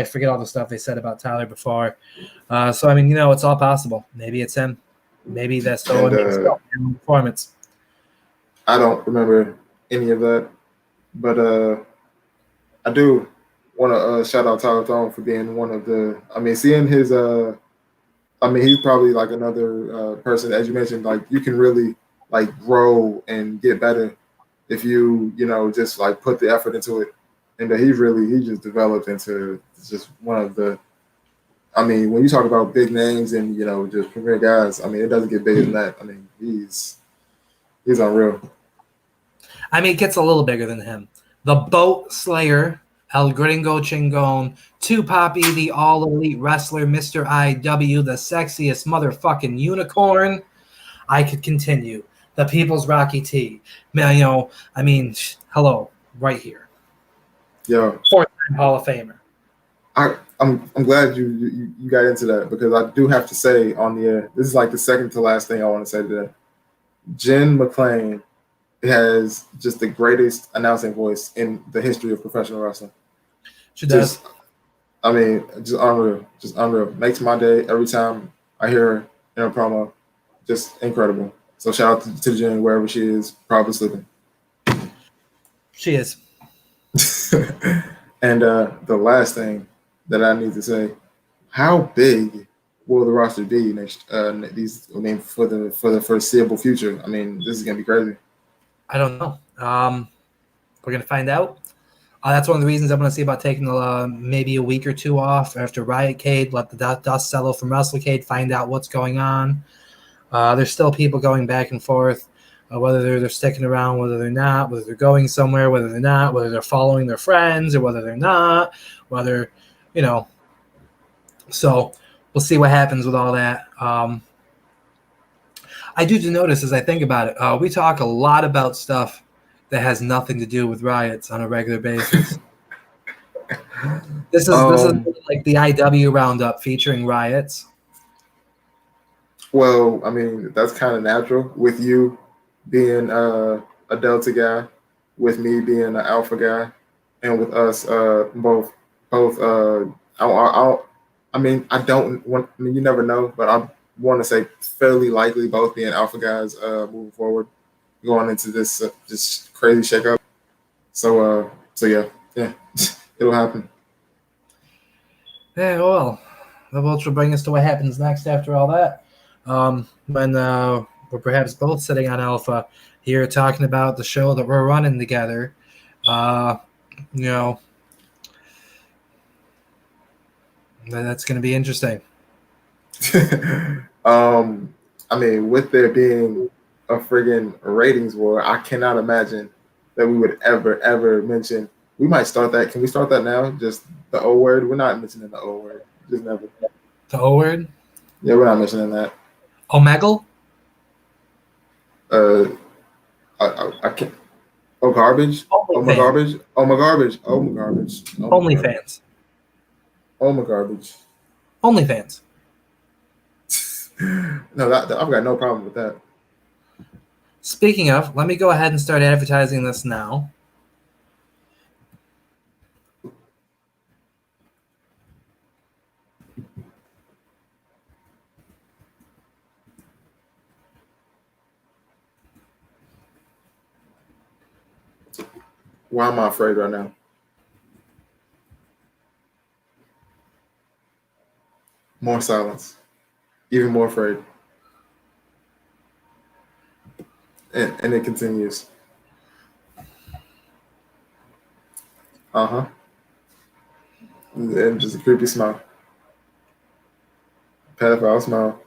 forget all the stuff they said about Tyler before. So I mean, it's all possible. Maybe it's him. Maybe that's the performance. I don't remember any of that, but I do want to shout out Tyler Throne for being one of the. I mean, seeing his. He's probably like another person, as you mentioned. Like you can really like grow and get better if you just like put the effort into it. And he just developed into just one of the. I mean, when you talk about big names and just premier guys, I mean, it doesn't get bigger than that. I mean, he's unreal. I mean, it gets a little bigger than him. The Boat Slayer, El Gringo Chingon, Poppy, the all-elite wrestler, Mr. IW, the sexiest motherfucking unicorn. I could continue. The People's Rocky T. I mean, hello, right here. Yeah. 4-time Hall of Famer. I I'm glad you got into that because I do have to say on the air, this is like the second to last thing I want to say today. Jen McClain has just the greatest announcing voice in the history of professional wrestling. She does. I mean, just unreal. Just unreal. Makes my day every time I hear her in a promo. Just incredible. So shout out to Jen wherever she is, probably sleeping. She is. And the last thing that I need to say, how big will the roster be next? For the foreseeable future. I mean, this is gonna be crazy. I don't know. We're gonna find out. That's one of the reasons I'm gonna see about taking maybe a week or two off after Riotcade. Let the dust settle from WrestleCade. Find out what's going on. There's still people going back and forth. Whether they're sticking around, whether they're not, whether they're going somewhere, whether they're not, whether they're following their friends or whether they're not, whether, so we'll see what happens with all that. I do notice as I think about it, we talk a lot about stuff that has nothing to do with riots on a regular basis. This is like the IW roundup featuring riots. Well, I mean, that's kind of natural with you being a Delta guy, with me being an Alpha guy, and with us both. I mean, you never know, but I want to say fairly likely both being Alpha guys moving forward, going into this crazy shakeup. So yeah, it'll happen. Yeah, well, which will bring us to what happens next after all that. When we're perhaps both sitting on Alpha here talking about the show that we're running together. That's going to be interesting. I mean, with there being a friggin' ratings war, I cannot imagine that we would ever mention. We might start that. Can we start that now? Just the O word. We're not mentioning the O word. Just never. The O word? Yeah, we're not mentioning that. Omegle? I can't. Oh, garbage. Oh my garbage. Oh my garbage. Oh my garbage. OnlyFans. Oh my garbage. OnlyFans. No, I've got no problem with that. Speaking of, let me go ahead and start advertising this now. Why am I afraid right now? More silence. Even more afraid. And it continues. Uh-huh. And just a creepy smile. Pedophile smile.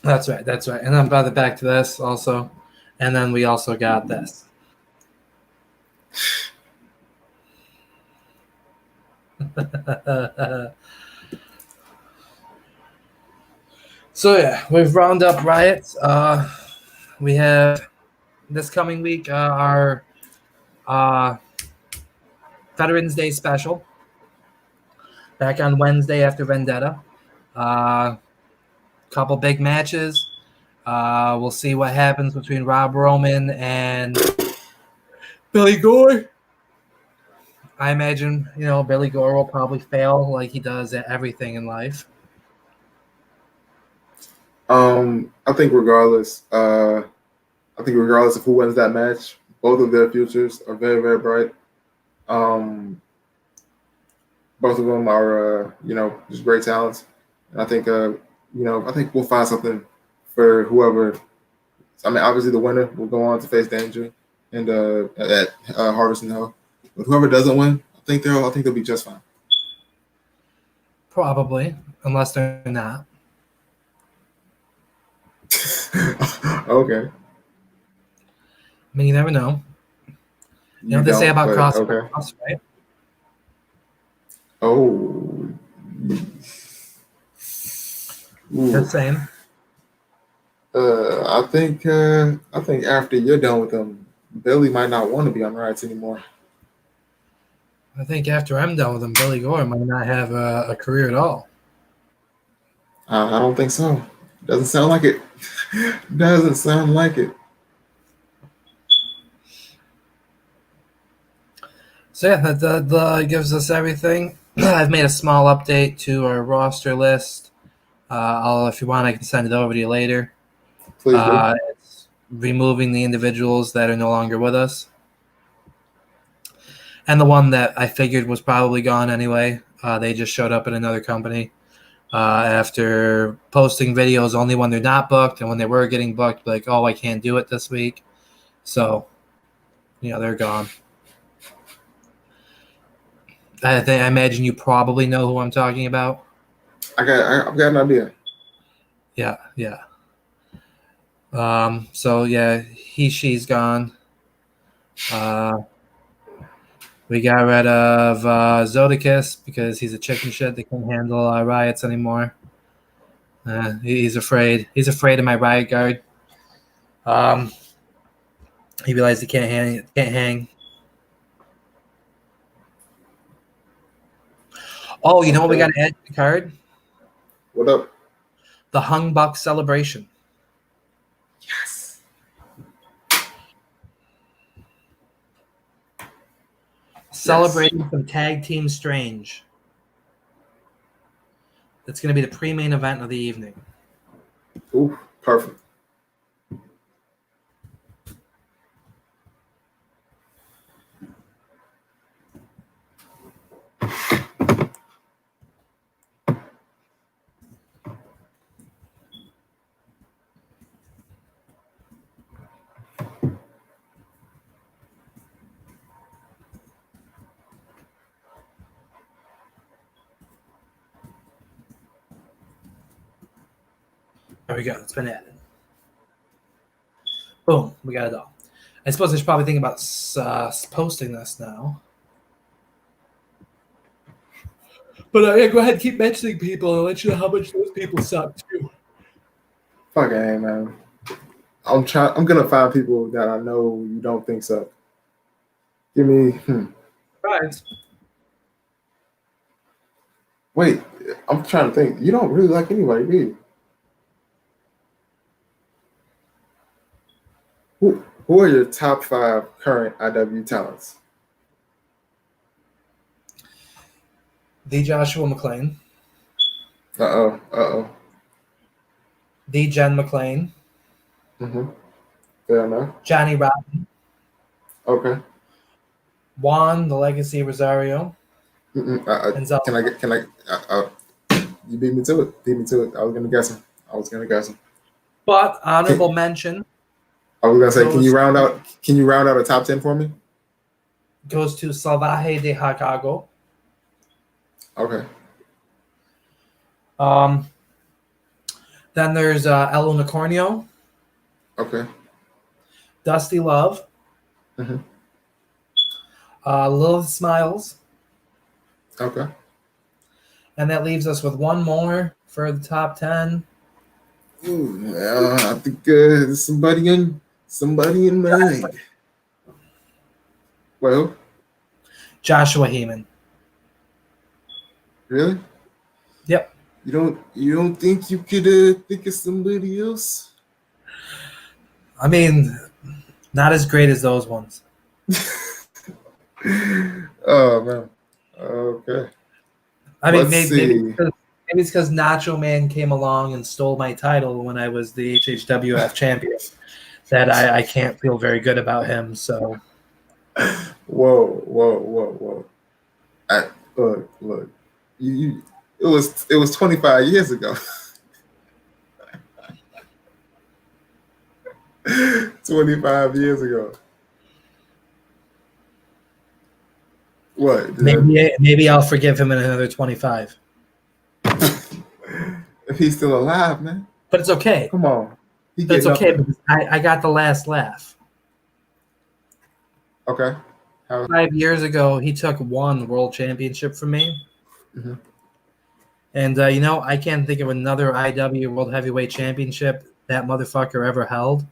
That's right. And I'm about to back to this also. And then we also got this. So yeah, we've rounded up riots. We have this coming week our Veterans Day special. Back on Wednesday after Vendetta. Couple big matches. We'll see what happens between Rob Roman and Billy Gore. I imagine, Billy Gore will probably fail like he does at everything in life. I think regardless of who wins that match, both of their futures are very, very bright. Both of them are, just great talents. And I think, I think we'll find something for whoever. I mean, obviously the winner will go on to face Danger and at Harvest in Hell. But whoever doesn't win, I think they'll be just fine. Probably, unless they're not. Okay. I mean, you never know. You know what they say about CrossFit, okay. Right? Oh. Just saying. I think after you're done with them, Billy might not want to be on Riots anymore. I think after I'm done with him, Billy Gore might not have a career at all. I don't think so. Doesn't sound like it. Doesn't sound like it. So yeah, that gives us everything. I've made a small update to our roster list. If you want, I can send it over to you later. Please do. It's removing the individuals that are no longer with us. And the one that I figured was probably gone anyway. They just showed up at another company after posting videos only when they're not booked, and when they were getting booked, like, oh, I can't do it this week. So, they're gone. I imagine you probably know who I'm talking about. I've got an idea. Yeah. So yeah, she's gone. We got rid of Zodicus because he's a chicken shit that can't handle riots anymore. He's afraid. He's afraid of my riot guard. He realized he can't hang. Oh, you know what we got to add to the card? What up? The Hung Buck celebration. Yes. Celebrating some tag team strange. That's going to be the pre-main event of the evening. Ooh, perfect. There we go. It's been added. Boom. We got it all. I suppose I should probably think about posting this now. But yeah, go ahead and keep mentioning people. I'll let you know how much those people suck too. Fucking hey, man. I'm gonna find people that I know you don't think suck. Give me. Right. Wait, I'm trying to think. You don't really like anybody, do you? Who are your top 5 current IW talents? The Joshua McClain. Uh-oh. The Jen McClain. Fair enough. Johnny Robin. Okay. Juan, the Legacy Rosario. Can I you beat me to it. I was gonna guess him. But honorable mention. I was gonna say, can you round out a top 10 for me? Goes to Salvaje de Chicago. Okay. Then there's El Unicornio. Okay. Dusty Love. Lilith Smiles. Okay. And that leaves us with one more for the top 10. Ooh, I think there's somebody in mind. Well, Joshua Heyman. Really? Yep. You don't think you could think of somebody else? I mean, not as great as those ones. Oh man. Okay. I mean, maybe it's because Nacho Man came along and stole my title when I was the HHWF champion. That I can't feel very good about him. So. Whoa. Look. It was 25 years ago. 25 years ago. What? Maybe I'll forgive him in another 25. If he's still alive, man. But it's okay. Come on. It's okay because I got the last laugh. Okay. 5 years ago, he took one world championship from me. And, I can't think of another IW World Heavyweight Championship that motherfucker ever held.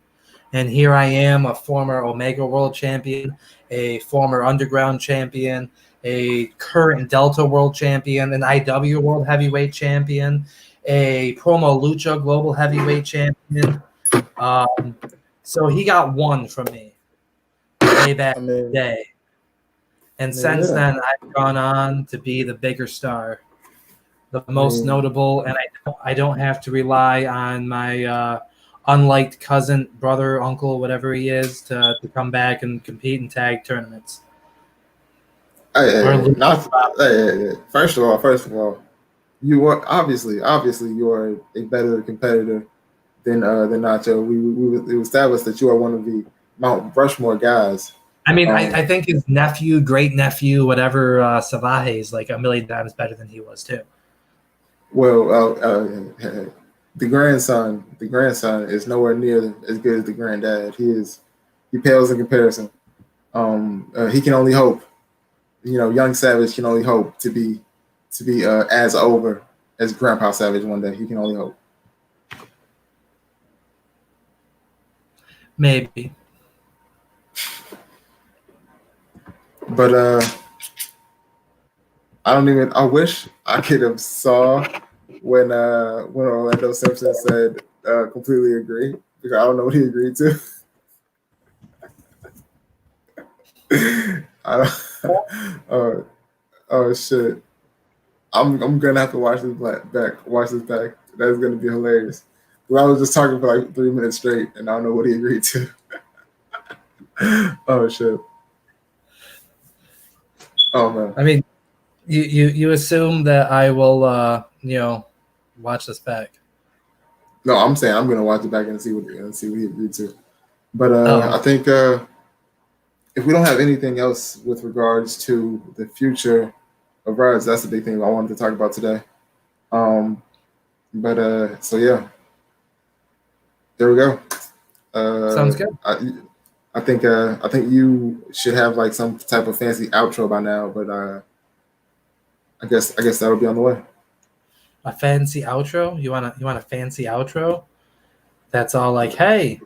And here I am, a former Omega World Champion, a former Underground Champion, a current Delta World Champion, an IW World Heavyweight Champion, a Promo Lucha Global Heavyweight Champion. So he got one from me way back I in the mean, day. And since then, I've gone on to be the bigger star, the most notable, and I don't have to rely on my unliked cousin, brother, uncle, whatever he is, to come back and compete in tag tournaments. First of all, you are obviously you are a better competitor than Nacho. We established that you are one of the Mount Rushmore guys. I mean, I think his nephew, great nephew, whatever, Savaje is like a million times better than he was too. Well, the grandson is nowhere near as good as the granddad. He pales in comparison. He can only hope. Young Savage can only hope to be as over as Grandpa Savage one day. He can only hope. Maybe. But I wish I could have saw when Orlando Simpson said completely agree, because I don't know what he agreed to. Oh shit! I'm gonna have to watch this back. Watch this back. That's gonna be hilarious. Well, I was just talking for like 3 minutes straight, and I don't know what he agreed to. Oh shit! Oh man! I mean, you assume that I will watch this back. No, I'm saying I'm gonna watch it back and see what he agreed to. But I think if we don't have anything else with regards to the future of Riots, that's the big thing I wanted to talk about today. So yeah, there we go. Sounds good. I think you should have like some type of fancy outro by now, but I guess that'll be on the way. A fancy outro? You want a fancy outro? That's all like, hey,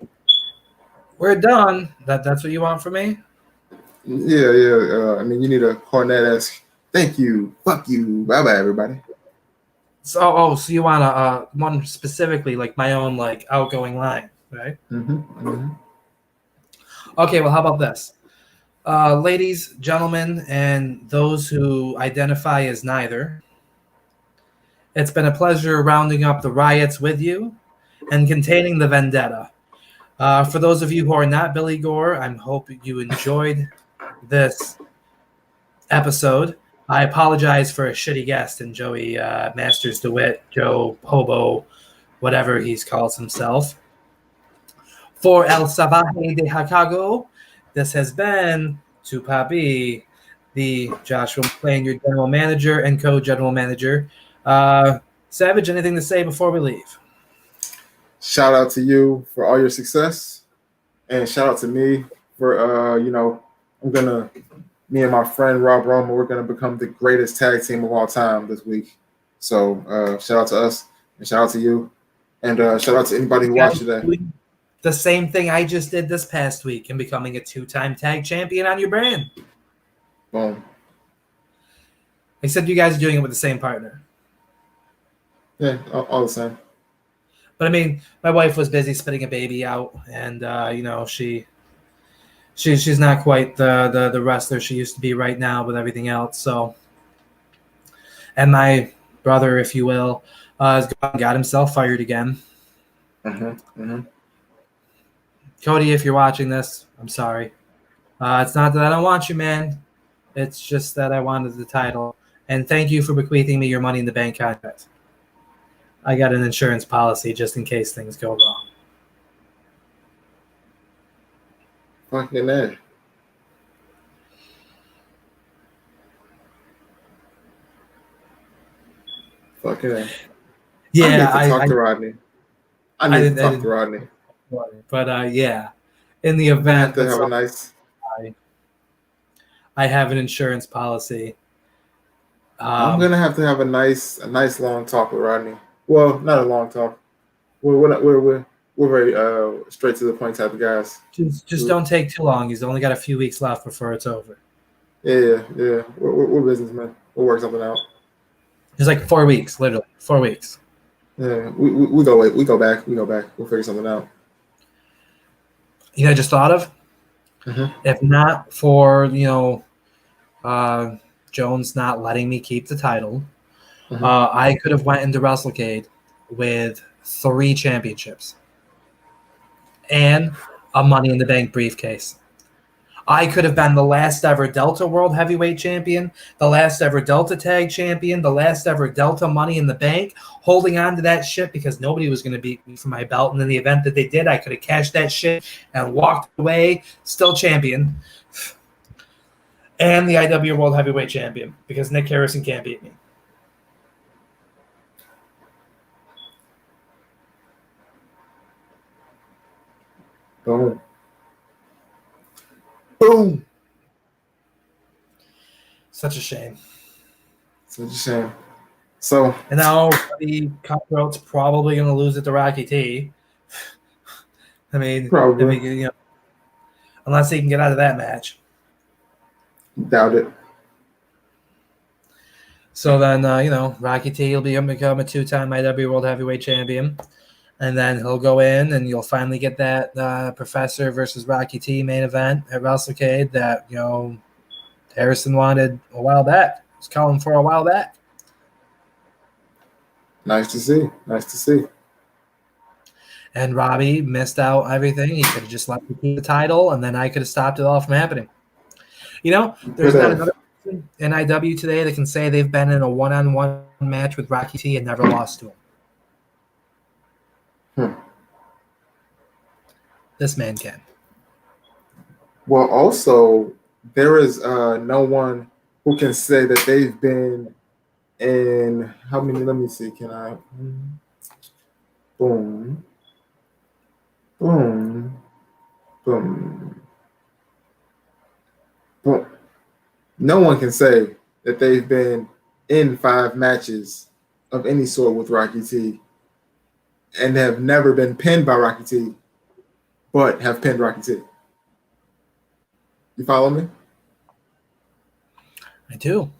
we're done. That's what you want from me? Yeah. I mean, you need a Cornette-esque. Thank you. Fuck you. Bye bye, everybody. So you want one specifically, like my own like outgoing line, right? Mm-hmm. Okay, well, how about this? Ladies, gentlemen, and those who identify as neither, it's been a pleasure rounding up the Riots with you and containing the Vendetta. For those of you who are not Billy Gore, I hope you enjoyed this episode. I apologize for a shitty guest in Joey Masters DeWitt, Joe Hobo, whatever he calls himself. For El Salvaje de Chicago, this has been Tupapi, the Joshua McClain, your general manager and co-general manager. Savage, anything to say before we leave? Shout out to you for all your success, and shout out to me for me and my friend Rob Roma, we're gonna become the greatest tag team of all time this week. So shout out to us, and shout out to you, and shout out to anybody who watched today. The same thing I just did this past week in becoming a 2-time tag champion on your brand. Boom. Except you guys are doing it with the same partner. Yeah, all the same. But I mean, my wife was busy spitting a baby out, and she's not quite the wrestler she used to be right now with everything else. So, and my brother, if you will, has got himself fired again. Cody, if you're watching this, I'm sorry. It's not that I don't want you, man. It's just that I wanted the title. And thank you for bequeathing me your Money in the Bank contract. I got an insurance policy just in case things go wrong. Fucking that. Fucking that. Yeah, I need to talk to Rodney. I need to talk to Rodney. But yeah, in the event to have a nice, I have an insurance policy. I'm gonna have a nice long talk with Rodney. Well, not a long talk. We're we're very straight to the point type of guys. Just don't take too long. He's only got a few weeks left before it's over. Yeah. We're businessmen. We'll work something out. It's like 4 weeks, literally 4 weeks. Yeah, we go back. We'll figure something out. You know, I just thought of, if not for Jones not letting me keep the title, I could have went into WrestleCade with 3 championships and a Money in the Bank briefcase. I could have been the last ever Delta World Heavyweight Champion, the last ever Delta Tag Champion, the last ever Delta Money in the Bank, holding on to that shit because nobody was going to beat me for my belt. And in the event that they did, I could have cashed that shit and walked away still champion. And the IW World Heavyweight Champion because Nick Harrison can't beat me. Boom. Boom. Such a shame. So and now the Cutthroat's probably going to lose it to Rocky T. I mean, probably. Unless he can get out of that match. Doubt it. So then, Rocky T will become a 2-time IW World Heavyweight Champion. And then he'll go in and you'll finally get that Professor versus Rocky T main event at WrestleCade that, Harrison wanted a while back. He was calling for a while back. Nice to see. And Robbie missed out everything. He could have just let me keep the title, and then I could have stopped it all from happening. There's not another person in IW today that can say they've been in a one-on-one match with Rocky T and never lost to him. This man can. Well, also, there is no one who can say that they've been in how many? Let me see. Can I? Boom. No one can say that they've been in 5 matches of any sort with Rocky T and have never been pinned by Rocky T, but have pinned Rocky T. You follow me? I do.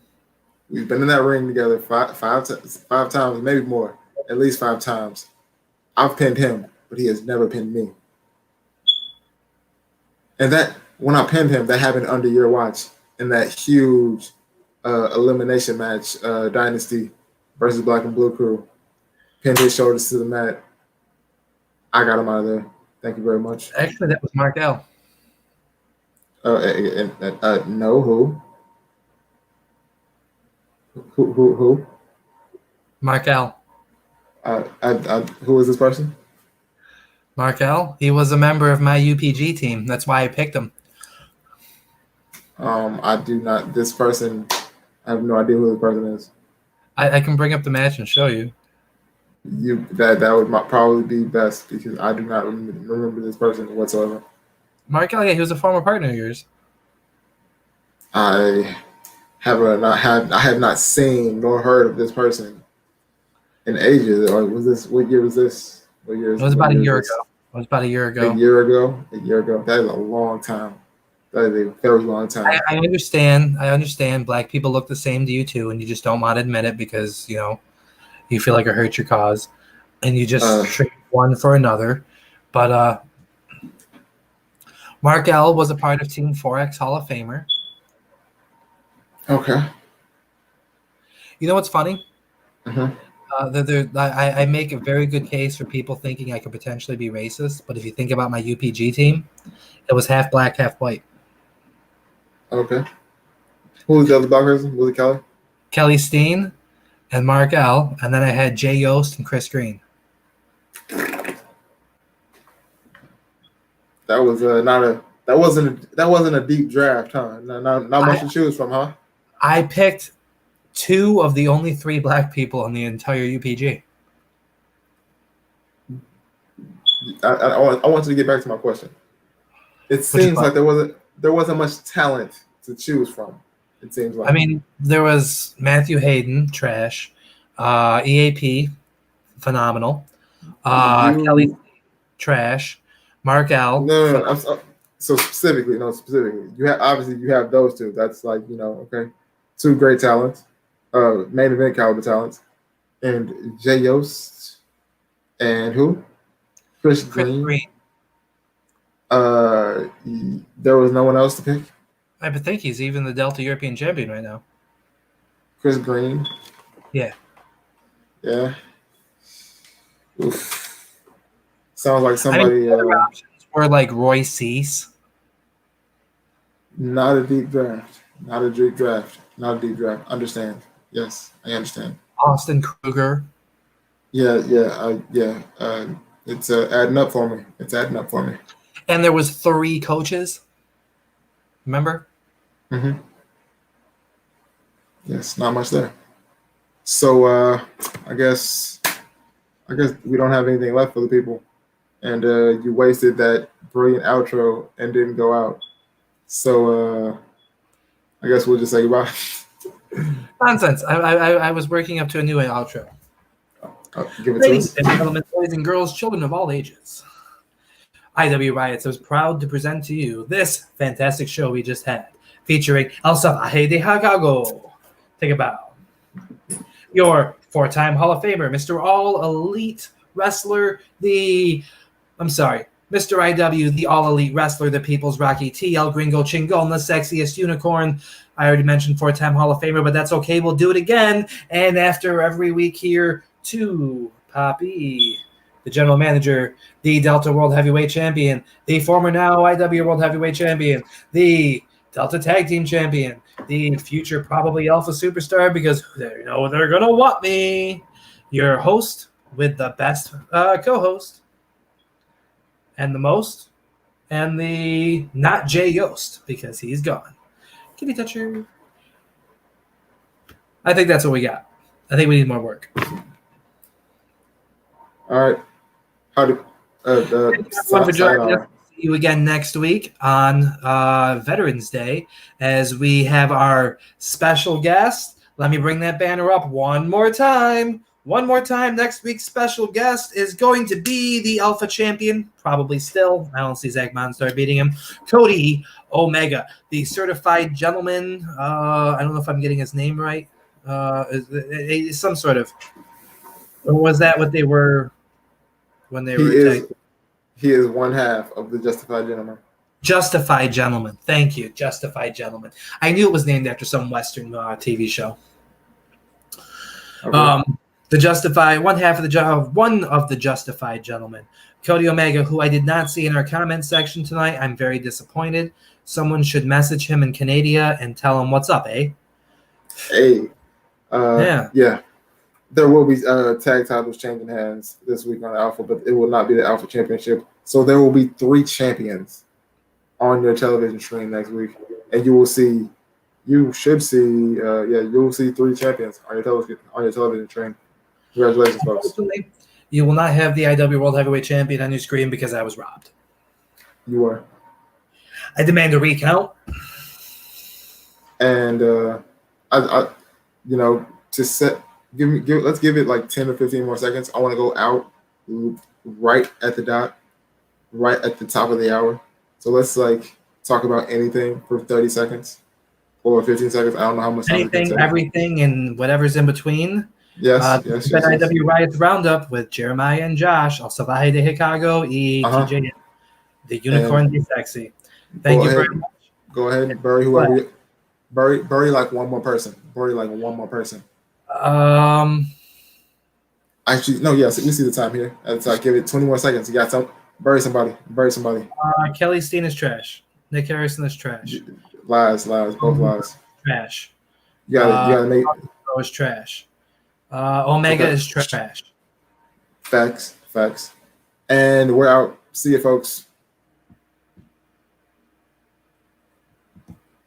We've been in that ring together five times, maybe more, at least 5 times. I've pinned him, but he has never pinned me. And that, when I pinned him, that happened under your watch in that huge elimination match, Dynasty versus Black and Blue Crew. Pinned his shoulders to the mat. I got him out of there. Thank you very much. Actually, that was Mark L. No, who? Who? Mark L. Who is this person? Mark L. He was a member of my UPG team. That's why I picked him. I do not. This person, I have no idea who this person is. I can bring up the match and show you. That would probably be best because I do not remember this person whatsoever. Mark L. Yeah, he was a former partner of yours. I have not seen nor heard of this person in ages. Or was this? What year was this? What year? It was about a year ago. It was about a year ago. A year ago. That is a long time. That is a very long time. I understand. Black people look the same to you too, and you just don't want to admit it because you feel like it hurts your cause, and you just trade one for another. But Mark L. was a part of Team 4X Hall of Famer. Okay. You know what's funny? Mm-hmm. I make a very good case for people thinking I could potentially be racist, but if you think about my UPG team, it was half black, half white. Okay. Who was the other black person? Was it Kelly? Kelly Steen and Mark L. And then I had Jay Yost and Chris Green. That was that wasn't a deep draft, huh? Not much to choose from, huh? I picked 2 of the only 3 black people in the entire UPG. I want you to get back to my question. It seems like there wasn't much talent to choose from. It seems like. I mean, there was Matthew Hayden, trash. EAP, phenomenal. Kelly, trash. Mark L. No. So specifically, you have those two. That's like okay, two great talents, main event caliber talents, and Jay Yost and who? Chris Green. There was no one else to pick. I think he's even the Delta European champion right now. Chris Green. Yeah. Yeah. Oof. Sounds like somebody. Other options were like Roy Cease. Not a deep draft. Not a deep draft. Understand? Yes, I understand. Austin Kruger. Yeah. It's adding up for me. And there was 3 coaches. Remember? Mm-hmm. Yes, not much there. So I guess we don't have anything left for the people, and you wasted that brilliant outro and didn't go out. So I guess we'll just say goodbye. Nonsense. I was working up to a new outro. Give it Ladies to and us. gentlemen, boys and girls, children of all ages. IW Riots is proud to present to you this fantastic show we just had, featuring El Salvaje de Chicago. Take a bow. Your 4-time Hall of Famer, Mr. All Elite Wrestler, Mr. IW, the All Elite Wrestler, the People's Rocky T, El Gringo Chingon, the sexiest unicorn. I already mentioned 4-time Hall of Famer, but that's okay. We'll do it again. And after every week here, to Poppy, the General Manager, the Delta World Heavyweight Champion, the former now IW World Heavyweight Champion, the Delta Tag Team Champion, the future probably Alpha Superstar because they know they're going to want me. Your host with the best co-host and the most and the not Jay Yost because he's gone. Kitty Toucher. I think that's what we got. I think we need more work. All right. How do Thank you everyone for joining us. See you again next week on Veterans Day as we have our special guest. Let me bring that banner up one more time. Next week's special guest is going to be the Alpha Champion, probably still. I don't see Zach Monstar beating him. Cody Omega, the certified gentleman. I don't know if I'm getting his name right. Some sort of. Or was that what they were when they were? He is one half of the Justified Gentleman. Justified Gentleman. Thank you, Justified Gentleman. I knew it was named after some Western TV show. Okay. The Justified, one of the Justified Gentlemen, Cody Omega, who I did not see in our comment section tonight. I'm very disappointed. Someone should message him in Canada and tell him what's up, eh? Hey. Yeah. There will be tag titles changing hands this week on Alpha, but it will not be the Alpha Championship. So there will be 3 champions on your television screen next week, and you will see 3 champions on your television screen. Congratulations, folks. You will not have the IW World Heavyweight Champion on your screen because I was robbed. You are. I demand a recount. And let's give it like 10 or 15 more seconds. I want to go out right at the dot, right at the top of the hour. So let's talk about anything for 30 seconds or 15 seconds. I don't know how much time. Anything, everything, and whatever's in between. Yes. IW Riots Roundup with Jeremiah and Josh, El Salvaje de Chicago, TJ, the Unicorn, the Sexy. Thank you very much. Go ahead and bury whoever. Bury like one more person. Actually, no. Yes, we see the time here. Give it 20 more seconds. You got some. Bury somebody. Kelly Steen is trash. Nick Harrison is trash. Lies. Both lies. Trash. You gotta make. Is trash. Omega is trash. Facts. And we're out. See you, folks.